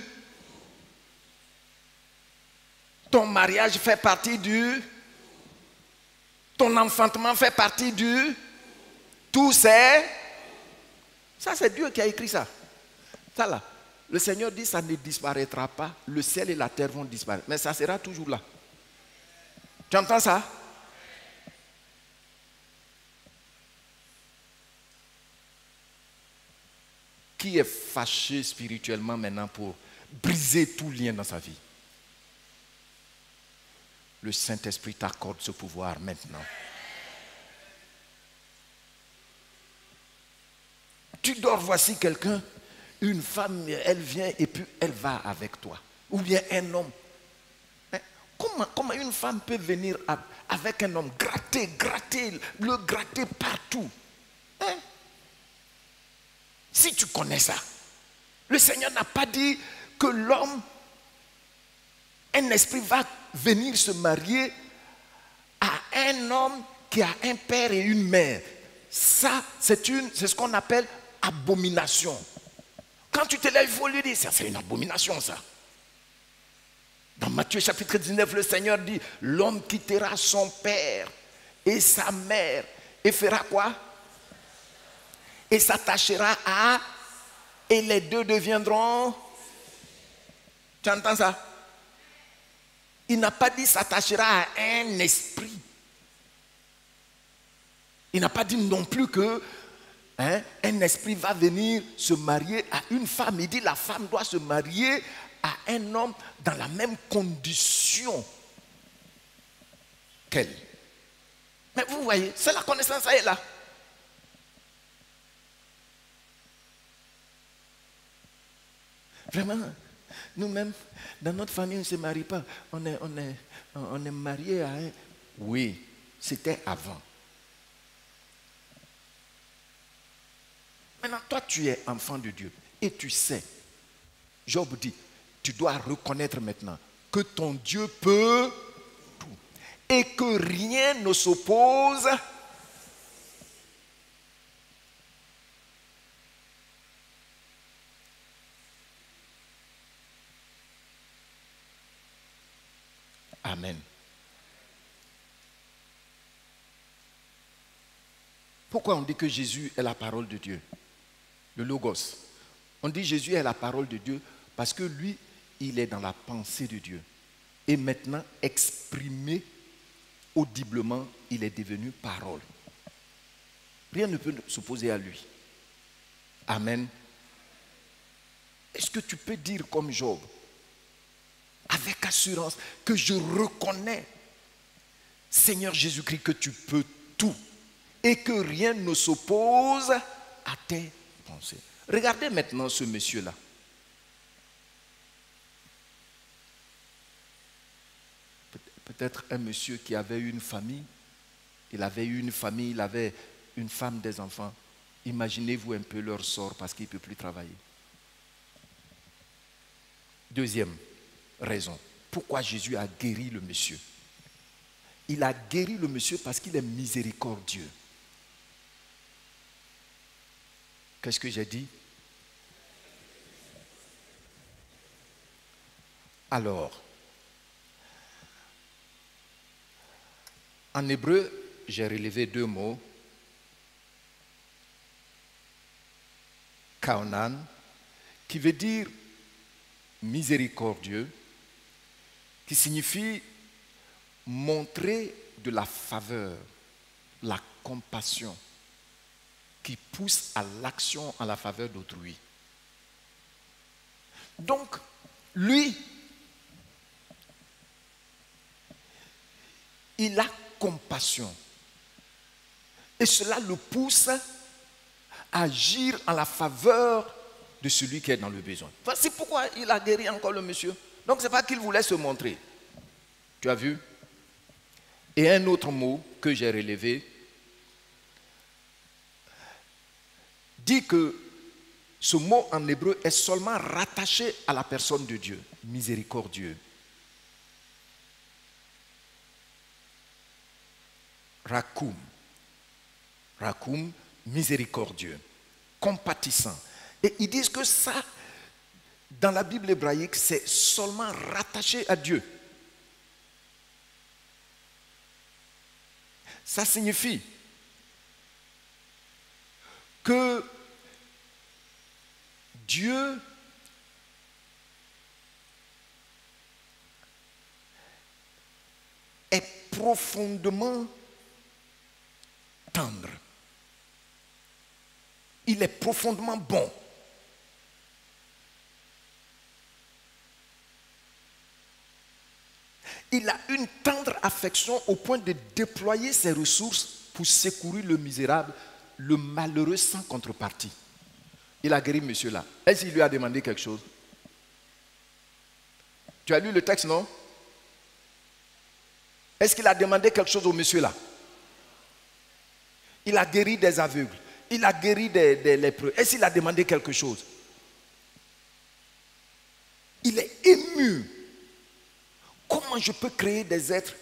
Ton mariage fait partie du... Ton enfantement fait partie du... Tout c'est... Ça c'est Dieu qui a écrit ça. Ça là. Le Seigneur dit ça ne disparaîtra pas. Le ciel et la terre vont disparaître. Mais ça sera toujours là. Tu entends ça? Qui est fâché spirituellement maintenant pour briser tout lien dans sa vie? Le Saint-Esprit t'accorde ce pouvoir maintenant. Tu dors, voici quelqu'un, une femme, elle vient et puis elle va avec toi. Ou bien un homme. Mais comment une femme peut venir avec un homme, le gratter partout? Hein? Si tu connais ça, le Seigneur n'a pas dit que l'homme, un esprit va venir se marier à un homme qui a un père et une mère. Ça, c'est ce qu'on appelle abomination. Quand tu te lèves, il faut lui dire, ça c'est une abomination ça. Dans Matthieu chapitre 19, le Seigneur dit, l'homme quittera son père et sa mère et fera quoi? Et s'attachera à, et les deux deviendront. Tu entends ça? Il n'a pas dit s'attachera à un esprit. Il n'a pas dit non plus que un esprit va venir se marier à une femme. Il dit la femme doit se marier à un homme dans la même condition qu'elle. Mais vous voyez, c'est la connaissance, ça est là. Vraiment, nous-mêmes, dans notre famille, on ne se marie pas. On est marié à un... Oui, c'était avant. Maintenant, toi, tu es enfant de Dieu. Et tu sais, Job dit, tu dois reconnaître maintenant que ton Dieu peut tout et que rien ne s'oppose. Amen. Pourquoi on dit que Jésus est la parole de Dieu? Le Logos. On dit Jésus est la parole de Dieu parce que lui, il est dans la pensée de Dieu. Et maintenant, exprimé audiblement, il est devenu parole. Rien ne peut s'opposer à lui. Amen. Est-ce que tu peux dire comme Job, avec assurance, que je reconnais, Seigneur Jésus-Christ, que tu peux tout et que rien ne s'oppose à tes pensées? Regardez maintenant ce monsieur-là. Peut-être un monsieur qui avait une famille. Il avait une famille, il avait une femme, des enfants. Imaginez-vous un peu leur sort parce qu'il ne peut plus travailler. Deuxième raison, pourquoi Jésus a guéri le monsieur? Il a guéri le monsieur parce qu'il est miséricordieux. Qu'est-ce que j'ai dit? Alors, en hébreu, j'ai relevé deux mots. Kaonan, qui veut dire miséricordieux, qui signifie montrer de la faveur, la compassion, qui pousse à l'action en la faveur d'autrui. Donc, lui, il a compassion. Et cela le pousse à agir en la faveur de celui qui est dans le besoin. Voici pourquoi il a guéri encore le monsieur. Donc, ce n'est pas qu'il voulait se montrer. Tu as vu? Et un autre mot que j'ai relevé dit que ce mot en hébreu est seulement rattaché à la personne de Dieu, miséricordieux. Rakoum. Rakoum, miséricordieux, compatissant. Et ils disent que ça, dans la Bible hébraïque, c'est seulement rattaché à Dieu. Ça signifie que Dieu est profondément tendre. Il est profondément bon. Il a une tendre affection au point de déployer ses ressources pour secourir le misérable, le malheureux sans contrepartie. Il a guéri monsieur là. Est-ce qu'il lui a demandé quelque chose? Tu as lu le texte, non? Est-ce qu'il a demandé quelque chose au monsieur là? Il a guéri des aveugles. Il a guéri des lépreux. Est-ce qu'il a demandé quelque chose? Il est ému. Comment je peux créer des êtres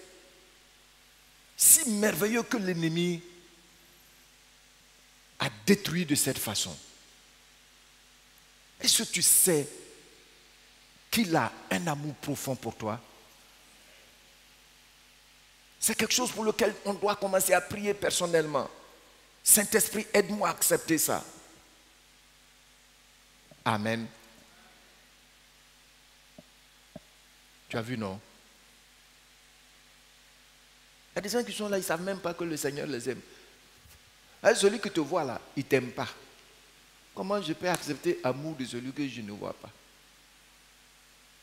si merveilleux que l'ennemi a détruit de cette façon? Est-ce que tu sais qu'il a un amour profond pour toi? C'est quelque chose pour lequel on doit commencer à prier personnellement. Saint-Esprit, aide-moi à accepter ça. Amen. Tu as vu, non? Il y a des gens qui sont là, ils ne savent même pas que le Seigneur les aime. Celui qui te voit là, il ne t'aime pas. Comment je peux accepter l'amour de celui que je ne vois pas?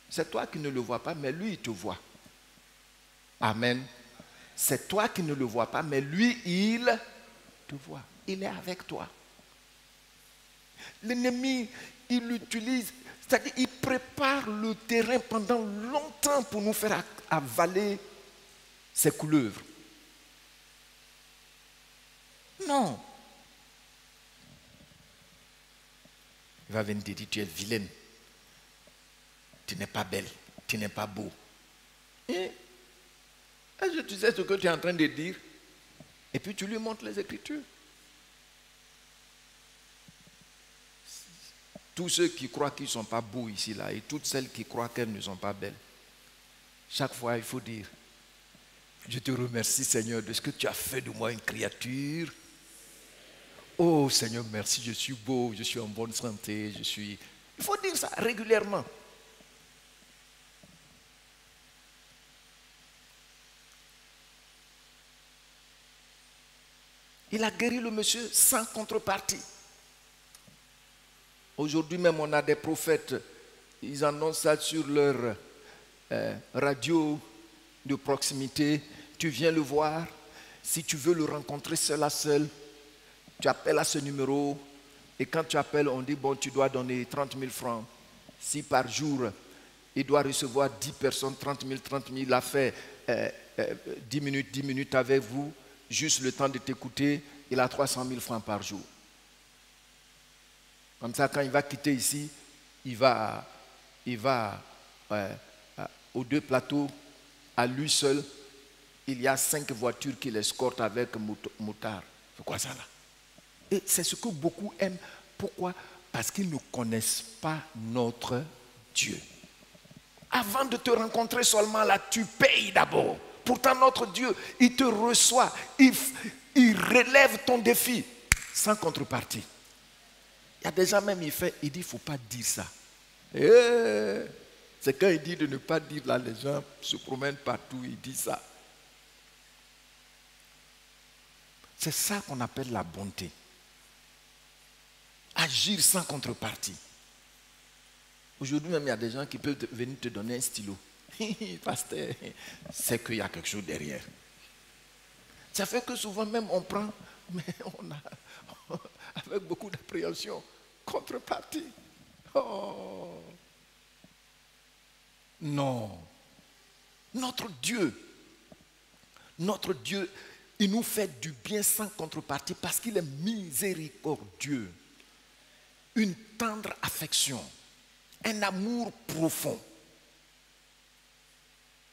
C'est toi qui ne le vois pas, mais lui, il te voit. Amen. C'est toi qui ne le vois pas, mais lui, il te voit. Il est avec toi. L'ennemi, il l'utilise, c'est-à-dire il prépare le terrain pendant longtemps pour nous faire avaler ses couleuvres. Non. va venir te dire, tu es vilaine. Tu n'es pas belle, tu n'es pas beau. Et est-ce que tu sais ce que tu es en train de dire? Et puis tu lui montres les Écritures. Tous ceux qui croient qu'ils ne sont pas beaux ici, là, et toutes celles qui croient qu'elles ne sont pas belles, chaque fois, il faut dire, je te remercie, Seigneur, de ce que tu as fait de moi une créature. Oh, Seigneur, merci, je suis beau, je suis en bonne santé, je suis... Il faut dire ça régulièrement. Il a guéri le monsieur sans contrepartie. Aujourd'hui même, on a des prophètes, ils annoncent ça sur leur radio de proximité. Tu viens le voir. Si tu veux le rencontrer seul à seul, tu appelles à ce numéro. Et quand tu appelles, on dit, bon, tu dois donner 30 000 francs. Si par jour, il doit recevoir 10 personnes, 30 000, il a fait 10 minutes avec vous, juste le temps de t'écouter, il a 300 000 francs par jour. Comme ça, quand il va quitter ici, il va aux 2 plateaux, à lui seul. Il y a 5 voitures qui l'escortent avec moutard. C'est quoi ça là? Et c'est ce que beaucoup aiment. Pourquoi? Parce qu'ils ne connaissent pas notre Dieu. Avant de te rencontrer seulement là, tu payes d'abord. Pourtant, notre Dieu, il te reçoit. Il relève ton défi sans contrepartie. Il y a des gens même, il dit, il ne faut pas dire ça. C'est quand il dit de ne pas dire là, les gens se promènent partout, il dit ça. C'est ça qu'on appelle la bonté. Agir sans contrepartie. Aujourd'hui même, il y a des gens qui peuvent venir te donner un stylo. Pasteur, c'est qu'il y a quelque chose derrière. Ça fait que souvent même on prend, mais on a, avec beaucoup d'appréhension, contrepartie. Oh. Non. Notre Dieu, il nous fait du bien sans contrepartie parce qu'il est miséricordieux. Une tendre affection, un amour profond.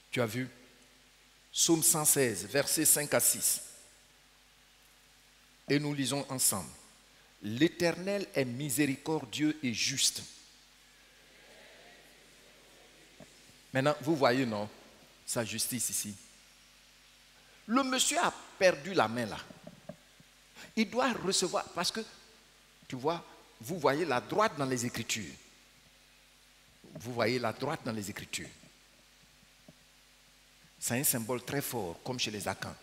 Tu as vu? Psaume 116, versets 5 à 6. Et nous lisons ensemble. L'Éternel est miséricordieux et juste. Maintenant, vous voyez, non? Sa justice ici. Le monsieur a perdu la main là. Il doit recevoir, parce que, tu vois, vous voyez la droite dans les Écritures. Vous voyez la droite dans les Écritures. C'est un symbole très fort, comme chez les Akans.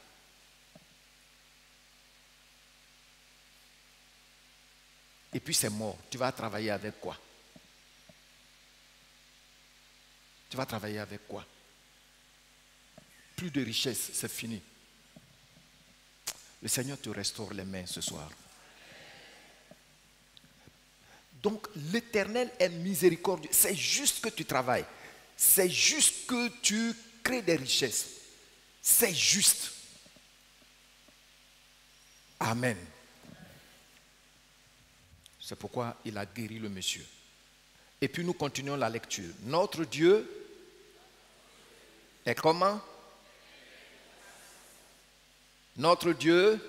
Et puis c'est mort. Tu vas travailler avec quoi? Tu vas travailler avec quoi? Plus de richesse, c'est fini. Le Seigneur te restaure les mains ce soir. Donc l'Éternel est miséricordieux. C'est juste que tu travailles. C'est juste que tu crées des richesses. C'est juste. Amen. C'est pourquoi il a guéri le monsieur. Et puis nous continuons la lecture. Notre Dieu est comment? Notre Dieu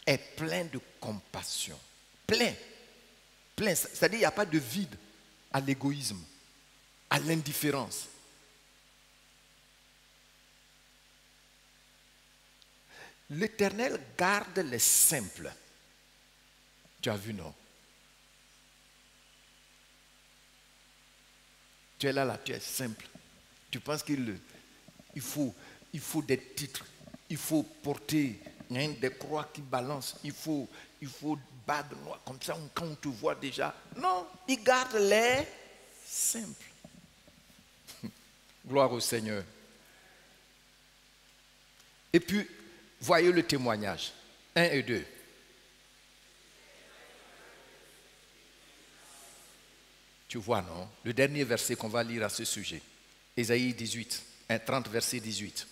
est plein de compassion. Plein. Plein. C'est-à-dire qu'il n'y a pas de vide à l'égoïsme, à l'indifférence. L'Éternel garde les simples. Tu as vu, non? Tu es là, tu es simple. Tu penses qu'il faut des titres, il faut porter des croix qui balancent, il faut bague noire, comme ça quand on te voit déjà. Non, il garde les simples. Gloire au Seigneur. Et puis, voyez le témoignage. 1 et 2. Tu vois, non? Le dernier verset qu'on va lire à ce sujet. Ésaïe 18, 30, verset 18.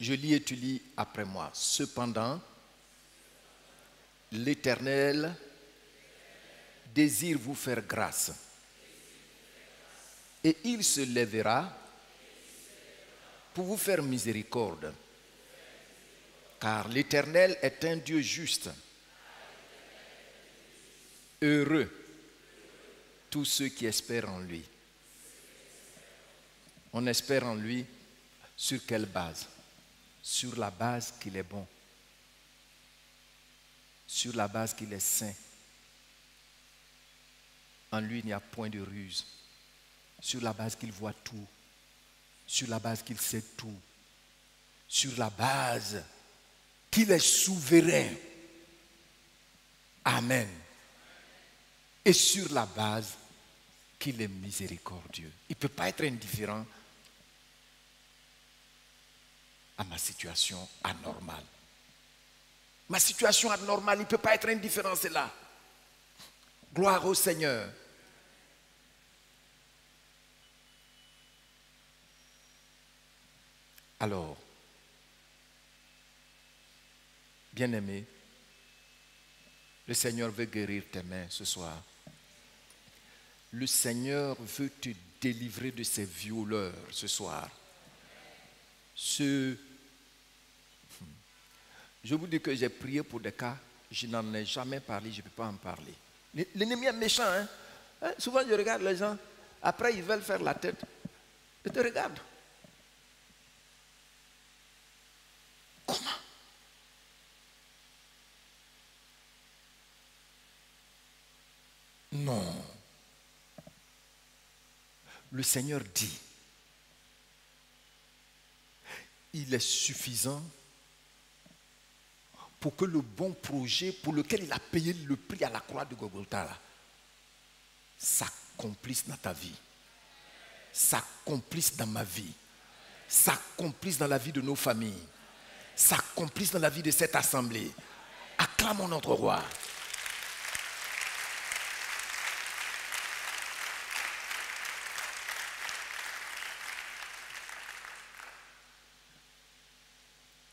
Je lis et tu lis après moi. Cependant, l'Éternel désire vous faire grâce. Et il se lèvera pour vous faire miséricorde. Car l'Éternel est un Dieu juste. Heureux tous ceux qui espèrent en lui. On espère en lui sur quelle base? Sur la base qu'il est bon. Sur la base qu'il est saint. En lui, il n'y a point de ruse. Sur la base qu'il voit tout. Sur la base qu'il sait tout. Sur la base qu'il est souverain. Amen. Et sur la base qu'il est miséricordieux. Il ne peut pas être indifférent à ma situation anormale. Ma situation anormale, il ne peut pas être indifférent, c'est là. Gloire au Seigneur. Alors, bien-aimé, le Seigneur veut guérir tes mains ce soir. Le Seigneur veut te délivrer de ces violeurs ce soir. Je vous dis que j'ai prié pour des cas, je n'en ai jamais parlé, je ne peux pas en parler. L'ennemi est méchant, hein? Souvent je regarde les gens, après ils veulent faire la tête. Je te regarde. Comment? Non. Le Seigneur dit, il est suffisant pour que le bon projet pour lequel il a payé le prix à la croix de Golgotha s'accomplisse dans ta vie, s'accomplisse dans ma vie, s'accomplisse dans la vie de nos familles, s'accomplisse dans la vie de cette assemblée. Acclamons notre roi.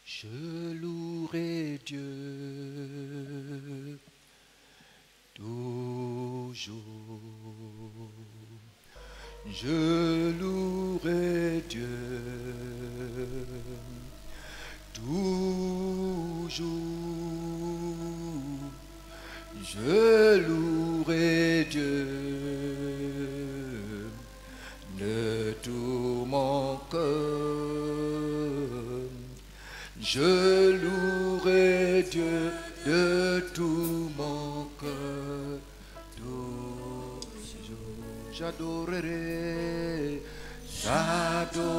Je louerai Dieu toujours. Je louerai Dieu toujours. Je louerai Dieu de tout mon cœur. Je louerai Dieu de tout mon cœur. J'adorerai, j'adorerai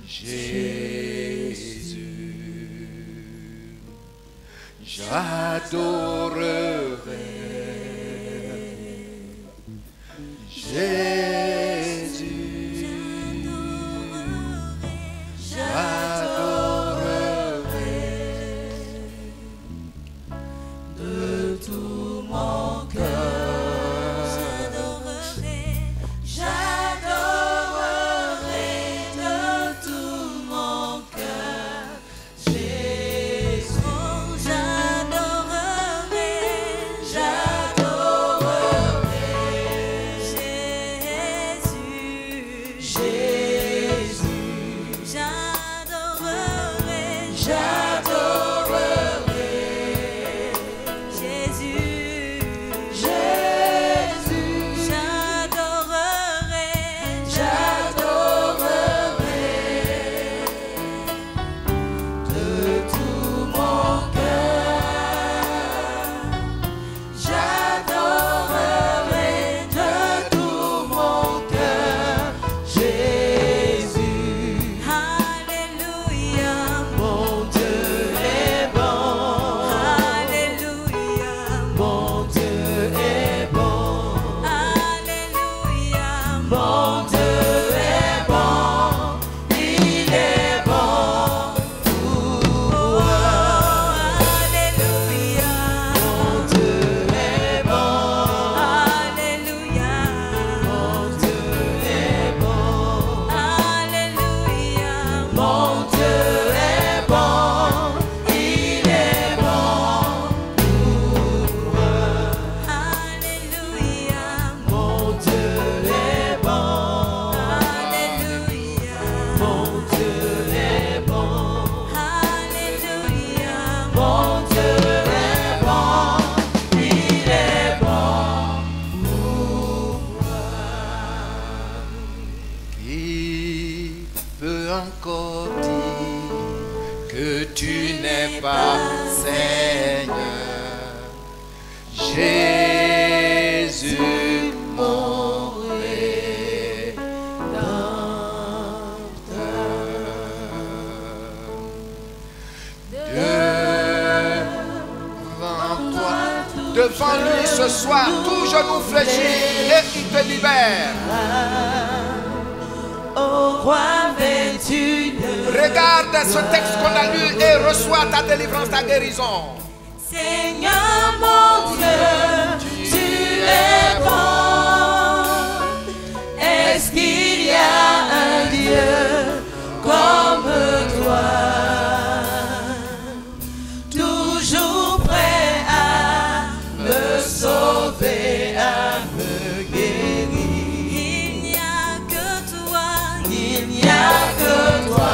Jésus. J'adorerai Jésus. Qui peut encore dire que tu n'es pas Seigneur? Jésus, mon devant lui ce soir, tout genou fléchit et il te libère. Au roi vêtu de... Regarde ce texte qu'on a lu et reçois ta délivrance, ta guérison. Seigneur mon Dieu, tu es bon. Est-ce qu'il y a un Dieu comme toi? Toujours prêt à me sauver, à me guérir. Il n'y a que toi, il n'y a que toi.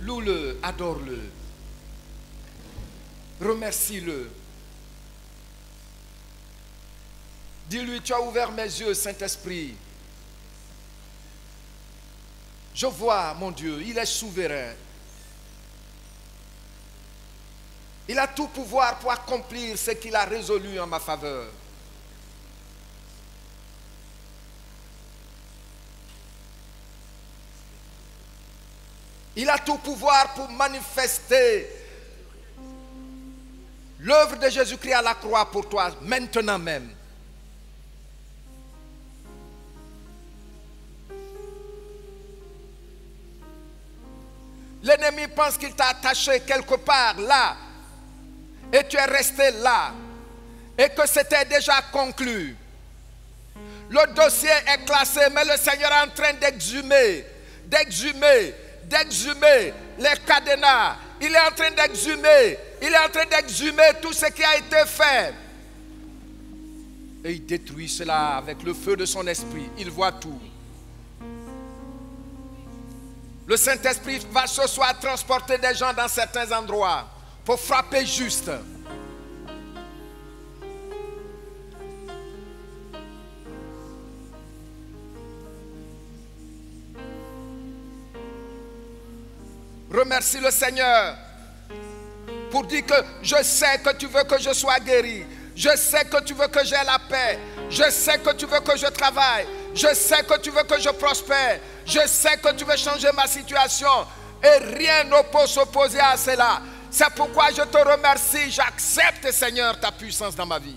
Loue-le, adore-le, remercie-le. Dis-lui, tu as ouvert mes yeux, Saint-Esprit. Je vois, mon Dieu, il est souverain. Il a tout pouvoir pour accomplir ce qu'il a résolu en ma faveur. Il a tout pouvoir pour manifester l'œuvre de Jésus-Christ à la croix pour toi, maintenant même. L'ennemi pense qu'il t'a attaché quelque part là, et tu es resté là, et que c'était déjà conclu. Le dossier est classé, mais le Seigneur est en train d'exhumer les cadenas. Il est en train d'exhumer tout ce qui a été fait. Et il détruit cela avec le feu de son esprit. Il voit tout. Le Saint-Esprit va ce soir transporter des gens dans certains endroits pour frapper juste. Remercie le Seigneur pour dire que je sais que tu veux que je sois guéri. Je sais que tu veux que j'aie la paix. Je sais que tu veux que je travaille. Je sais que tu veux que je prospère. Je sais que tu veux changer ma situation. Et rien ne peut s'opposer à cela. C'est pourquoi je te remercie. J'accepte, Seigneur, ta puissance dans ma vie.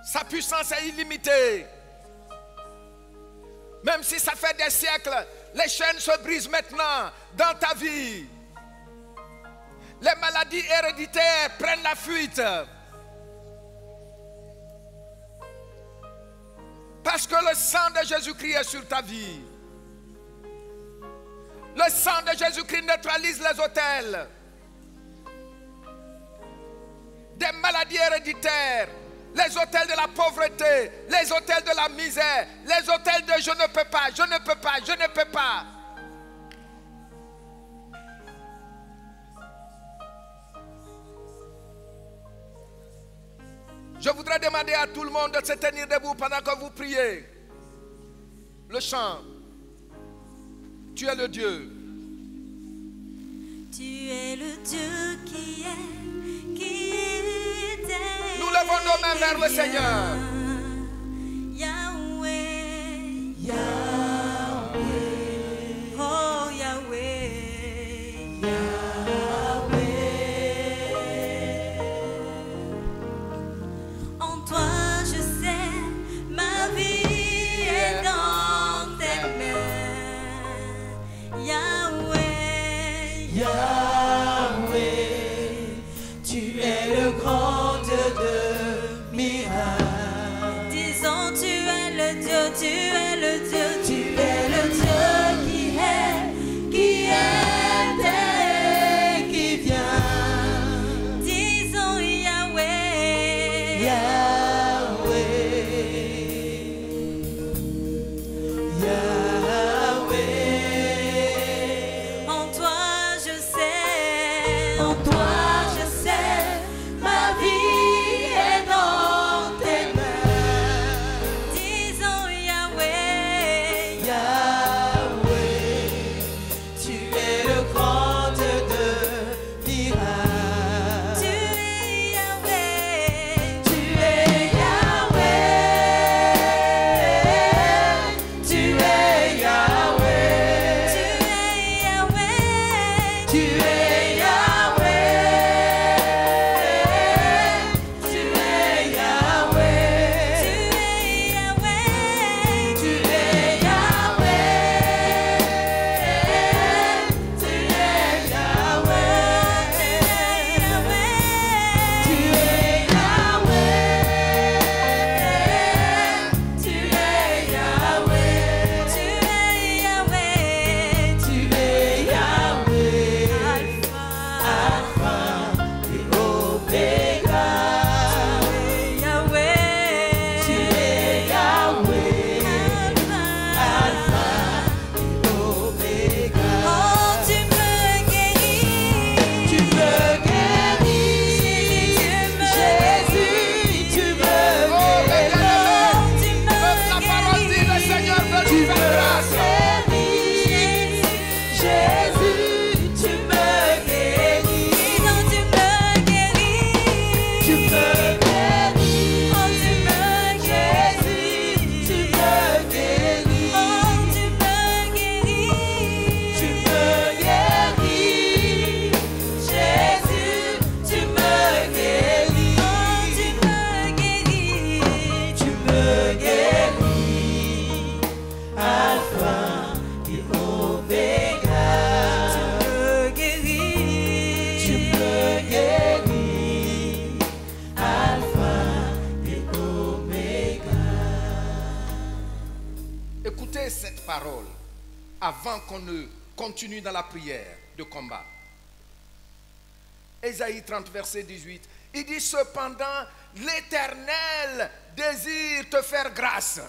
Sa puissance est illimitée. Même si ça fait des siècles, les chaînes se brisent maintenant dans ta vie. Les maladies héréditaires prennent la fuite. Parce que le sang de Jésus-Christ est sur ta vie. Le sang de Jésus-Christ neutralise les autels. Des maladies héréditaires. Les autels de la pauvreté, les autels de la misère, les autels de je ne peux pas, je ne peux pas, je ne peux pas. Je voudrais demander à tout le monde de se tenir debout pendant que vous priez. Le chant. Tu es le Dieu. Tu es le Dieu qui était. Nous levons nos mains vers le Seigneur. Yahweh, Yahweh, oh Yahweh, Yahweh. En toi je sais, ma vie est dans tes mains. Yahweh, Yahweh, tu es le grand Dieu de miracles. Disons, tu es le Dieu, tu es le Dieu, tu es le Dieu qui était, qui vient. Disons Yahweh, Yahweh, Yahweh. En toi je sais, en toi je sais, ma vie est dans tes mains. Disons Yahweh, Yahweh, tu es le grand Dieu de miracles. Tu es Yahweh, tu es Yahweh, tu es Yahweh, tu es Yahweh, tu es Yahweh, tu es Yahweh, tu es Yahweh, tu es Yahweh, tu es Yahweh, tu es Yahweh, tu es Yahweh, tu es Yahweh, Alpha et Oméga. Tu es Yahweh, Alpha et Oméga. Oh, tu me guéris, tu me guéris, Jésus, tu me guéris. La parole dit, le Seigneur veut nous faire grâce. Jésus, tu me guéris. Non, tu me guéris. Tu me guéris. Oh, tu me guéris. Tu me guéris. Oh, tu me guéris. Tu me guéris. Jésus, tu me guéris. Oh, tu me guéris. Tu me guéris. Alpha et Oméga. Tu me guéris. Tu me guéris. Alpha et Oméga. Écoutez cette parole avant qu'on ne continue dans la prière de combat. Ésaïe 30, verset 18. Il dit cependant, l'Éternel désire te faire grâce.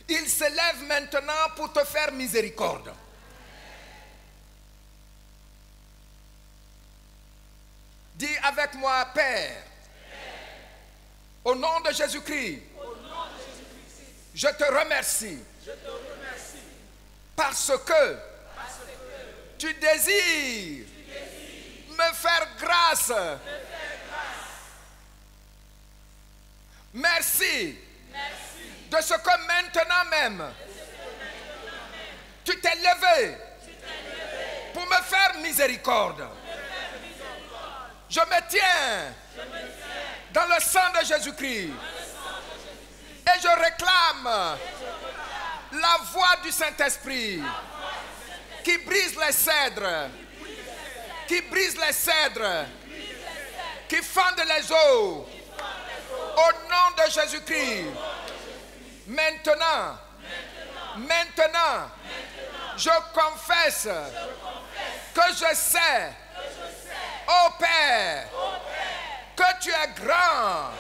Il se lève maintenant pour te faire miséricorde. Dis avec moi, Père, au nom de Jésus-Christ, je te remercie parce que tu désires me faire grâce. Merci de ce que maintenant même, tu t'es levé pour me faire miséricorde. Je me tiens dans le sang de Jésus-Christ et je réclame la voix du Saint-Esprit qui brise les cèdres, qui brise les cèdres, qui fendent les eaux. Au nom de Jésus-Christ, maintenant, je confesse que je sais, ô Père, que tu es grand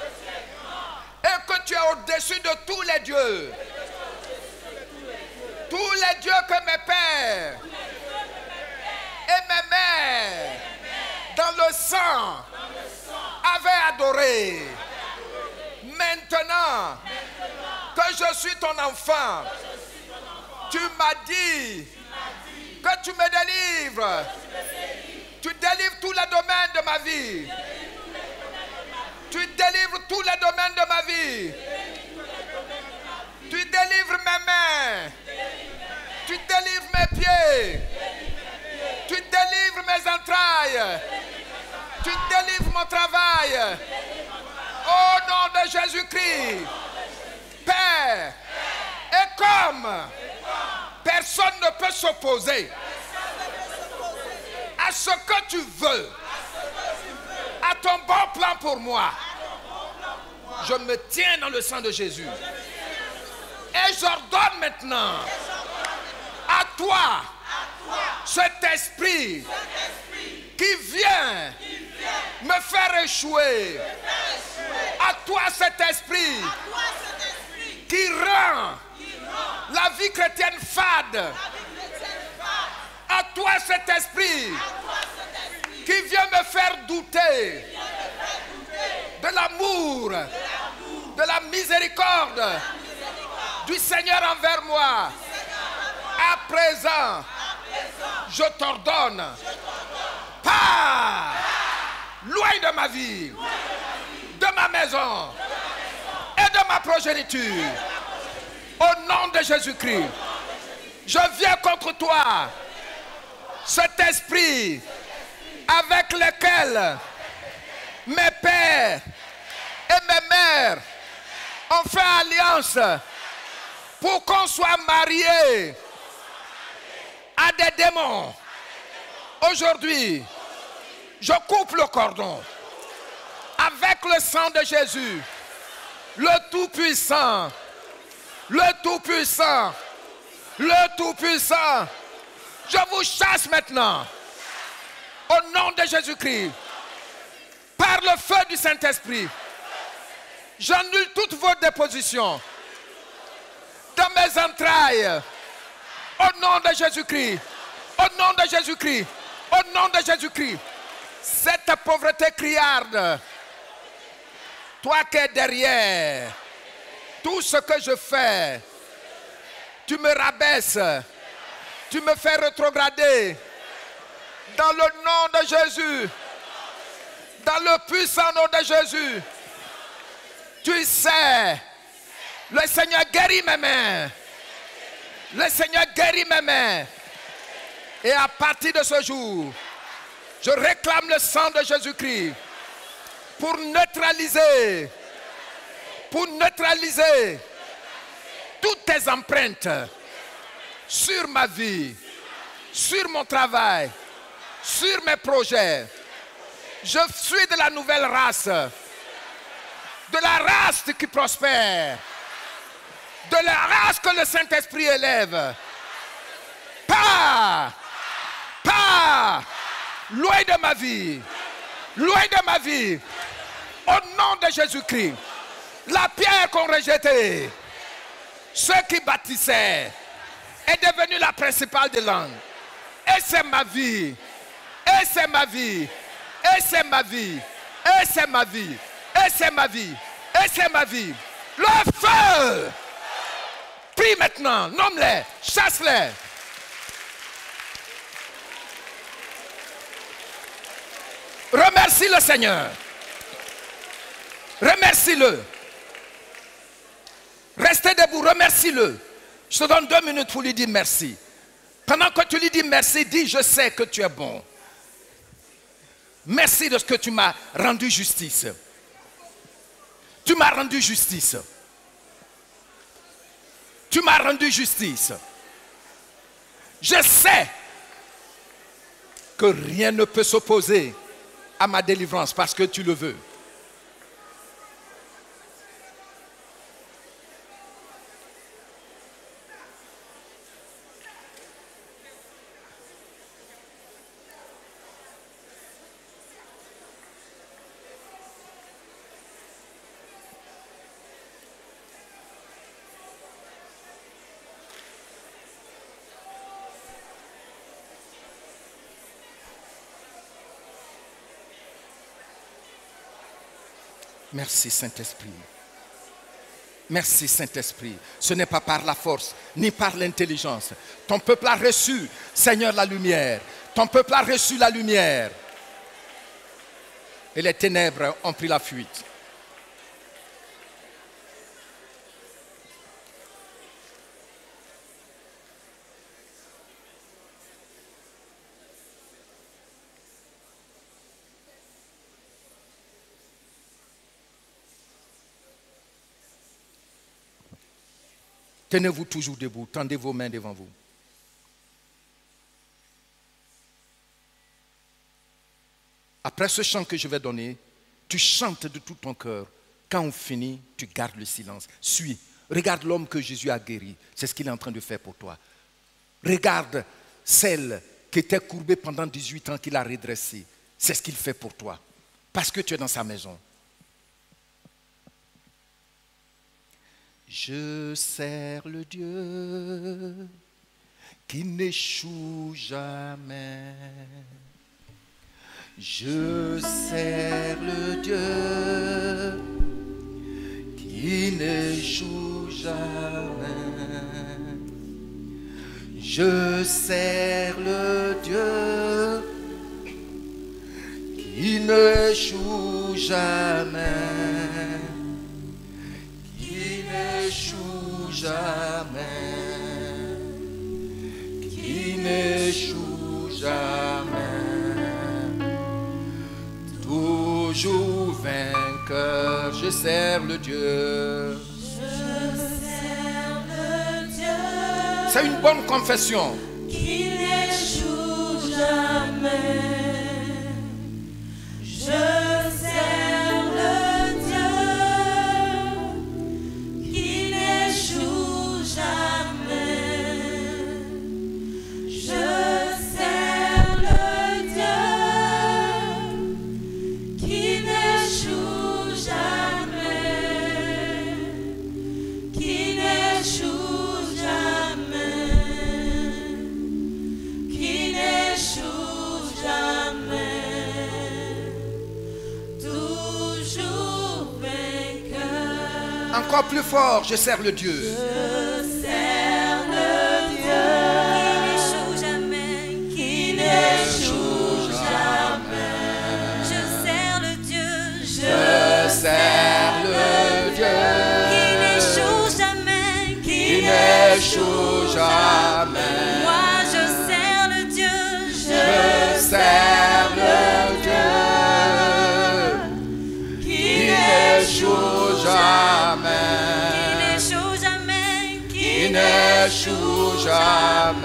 et que tu es au-dessus de tous les dieux. Tous les dieux que mes pères et mes mères dans le sang avaient adoré. Maintenant que je suis ton enfant, tu m'as dit que tu me délivres. Tu délivres tous les domaines de ma vie. Tu délivres tous les domaines de ma vie. Tu délivres mes mains. Tu délivres mes pieds. Tu délivres mes entrailles. Tu délivres mon travail. Au nom de Jésus-Christ, Père, et comme personne ne peut s'opposer à ce que tu veux, à ton bon plan pour moi, je me tiens dans le sang de Jésus. Et j'ordonne maintenant à toi cet esprit qui vient me faire échouer. À toi cet esprit qui rend la vie chrétienne fade. À toi cet esprit qui vient me faire douter de l'amour, de la miséricorde du Seigneur envers moi. À présent, je t'ordonne, pars loin de ma vie, de ma maison et de ma progéniture. Au nom de Jésus-Christ, je viens contre toi, cet esprit avec lequel mes pères et mes mères ont fait alliance pour qu'on soit mariés à des démons. Aujourd'hui, je coupe le cordon avec le sang de Jésus, le Tout-Puissant, le Tout-Puissant, le Tout-Puissant. Je vous chasse maintenant, au nom de Jésus-Christ, par le feu du Saint-Esprit. J'annule toutes vos dépositions dans mes entrailles, au nom de Jésus-Christ, au nom de Jésus-Christ, au nom de Jésus-Christ. Cette pauvreté criarde, toi qui es derrière, tout ce que je fais, tu me rabaisses, tu me fais rétrograder. Dans le nom de Jésus, dans le puissant nom de Jésus, tu sais, le Seigneur guérit mes mains. Le Seigneur guérit mes mains. Et à partir de ce jour, je réclame le sang de Jésus-Christ pour neutraliser toutes tes empreintes sur ma vie, sur mon travail, sur mes projets. Je suis de la nouvelle race, de la race qui prospère, de la race que le Saint-Esprit élève. Pas loin de ma vie, loin de ma vie, au nom de Jésus-Christ. La pierre qu'on rejetait, ceux qui bâtissaient, est devenue la principale des langues. Et c'est ma vie, et c'est ma vie, Et c'est ma vie. Et c'est ma vie. Et c'est ma vie. Et c'est ma vie. Le feu. Prie maintenant. Nomme-les. Chasse-les. Remercie le Seigneur. Remercie-le. Restez debout, remercie-le. Je te donne 2 minutes pour lui dire merci. Pendant que tu lui dis merci, dis je sais que tu es bon. Merci de ce que tu m'as rendu justice. Tu m'as rendu justice. Tu m'as rendu justice. Je sais que rien ne peut s'opposer à ma délivrance parce que tu le veux. Merci Saint-Esprit. Merci Saint-Esprit. Ce n'est pas par la force, ni par l'intelligence. Ton peuple a reçu, Seigneur, la lumière. Ton peuple a reçu la lumière. Et les ténèbres ont pris la fuite. Tenez-vous toujours debout, tendez vos mains devant vous. Après ce chant que je vais donner, tu chantes de tout ton cœur. Quand on finit, tu gardes le silence. Suis, regarde l'homme que Jésus a guéri. C'est ce qu'il est en train de faire pour toi. Regarde celle qui était courbée pendant 18 ans qu'il a redressée. C'est ce qu'il fait pour toi. Parce que tu es dans sa maison. Je sers le Dieu qui n'échoue jamais. Je sers le Dieu qui n'échoue jamais. Je sers le Dieu qui n'échoue jamais. N'échoue jamais, qui n'échoue jamais, toujours vainqueur, je sers le Dieu. Je sers le Dieu. C'est une bonne confession. Qui n'échoue jamais. Je sers le Dieu qui n'échoue jamais. Je sers le Dieu qui n'échoue jamais. Qui n'échoue jamais. Qui n'échoue jamais. Encore plus fort, je sers le Dieu. Je sers le Dieu qui n'échoue jamais. Je sers le Dieu. Je sers le Dieu qui n'échoue jamais. qui n'échoue jamais. Moi je sers le Dieu. Je sers le Dieu qui n'échoue jamais. Qui n'échoue jamais,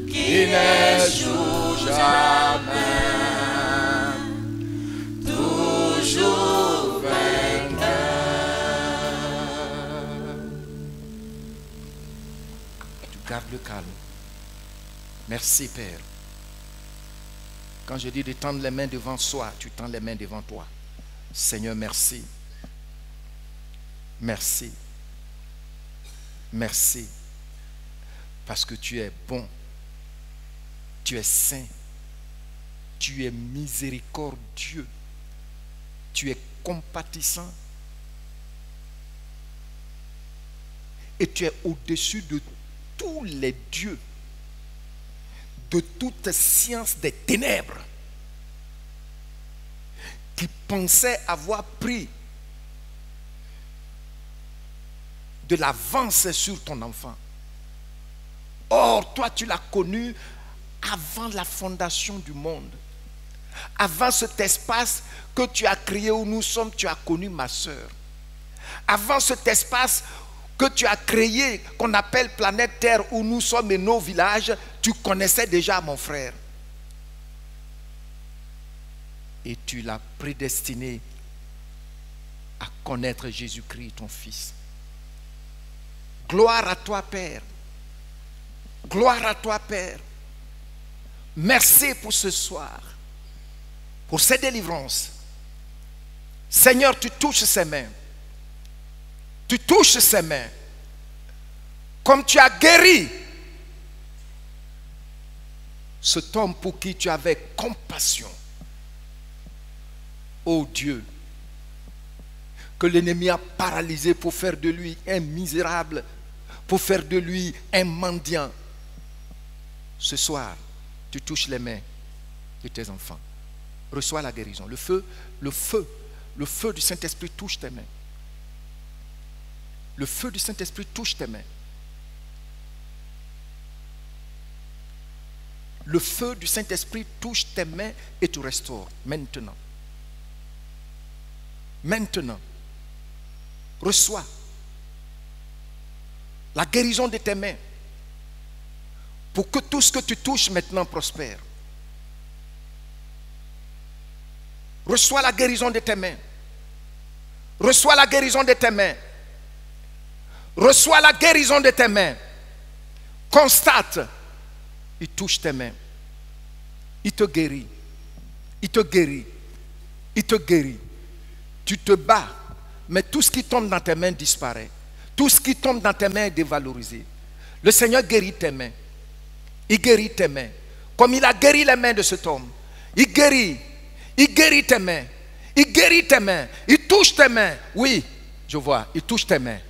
qui n'échoue jamais, toujours vainqueur. Tu gardes le calme. Merci Père. Quand je dis de tendre les mains devant soi, tu tends les mains devant toi. Seigneur, merci. Merci. Merci. Parce que tu es bon. Tu es saint. tu es miséricordieux, tu es compatissant et tu es au-dessus de tous les dieux, de toute science des ténèbres qui pensaient avoir pris de l'avance sur ton enfant. Or, toi, tu l'as connu avant la fondation du monde. Avant cet espace que tu as créé où nous sommes, tu as connu ma soeur. Avant cet espace que tu as créé, qu'on appelle planète Terre, où nous sommes et nos villages, tu connaissais déjà mon frère. Et tu l'as prédestiné à connaître Jésus-Christ, ton Fils. Gloire à toi, Père. Gloire à toi, Père. Merci pour ce soir, pour cette délivrance. Seigneur, tu touches ses mains. Tu touches ses mains. Comme tu as guéri cet homme pour qui tu avais compassion. Ô Dieu, que l'ennemi a paralysé pour faire de lui un misérable, pour faire de lui un mendiant. Ce soir, tu touches les mains de tes enfants. Reçois la guérison. Le feu du Saint-Esprit touche tes mains. Le feu du Saint-Esprit touche tes mains. Le feu du Saint-Esprit touche tes mains et te restaure maintenant. Maintenant, reçois la guérison de tes mains pour que tout ce que tu touches maintenant prospère. Reçois la guérison de tes mains. Reçois la guérison de tes mains. Reçois la guérison de tes mains. Constate, il touche tes mains. Il te guérit. Il te guérit. Il te guérit. Tu te bats, mais tout ce qui tombe dans tes mains disparaît. Tout ce qui tombe dans tes mains est dévalorisé. Le Seigneur guérit tes mains. Il guérit tes mains. Comme il a guéri les mains de cet homme. Il guérit tes mains. Il guérit tes mains. Il touche tes mains. Oui, je vois. Il touche tes mains.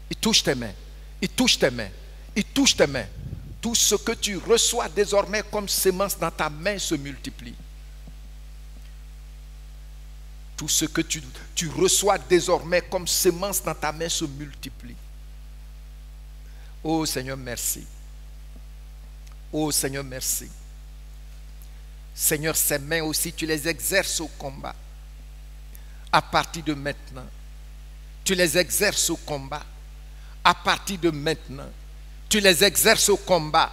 Il touche tes mains. Il touche tes mains. Il touche tes mains. Tout ce que tu reçois désormais comme sémence dans ta main se multiplie. Tout ce que tu reçois désormais comme sémence dans ta main se multiplie. Oh Seigneur, merci. Oh Seigneur, merci. Seigneur, ces mains aussi, tu les exerces au combat. À partir de maintenant, tu les exerces au combat. À partir de maintenant, tu les exerces au combat.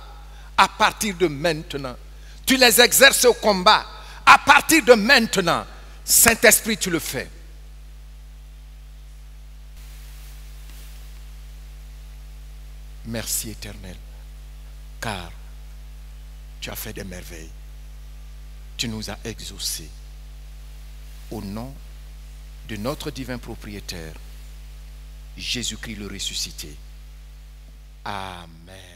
À partir de maintenant, tu les exerces au combat. À partir de maintenant, Saint-Esprit, tu le fais. Merci Éternel, car tu as fait des merveilles. Tu nous as exaucés. Au nom de notre divin propriétaire, Jésus-Christ le ressuscité. Amen.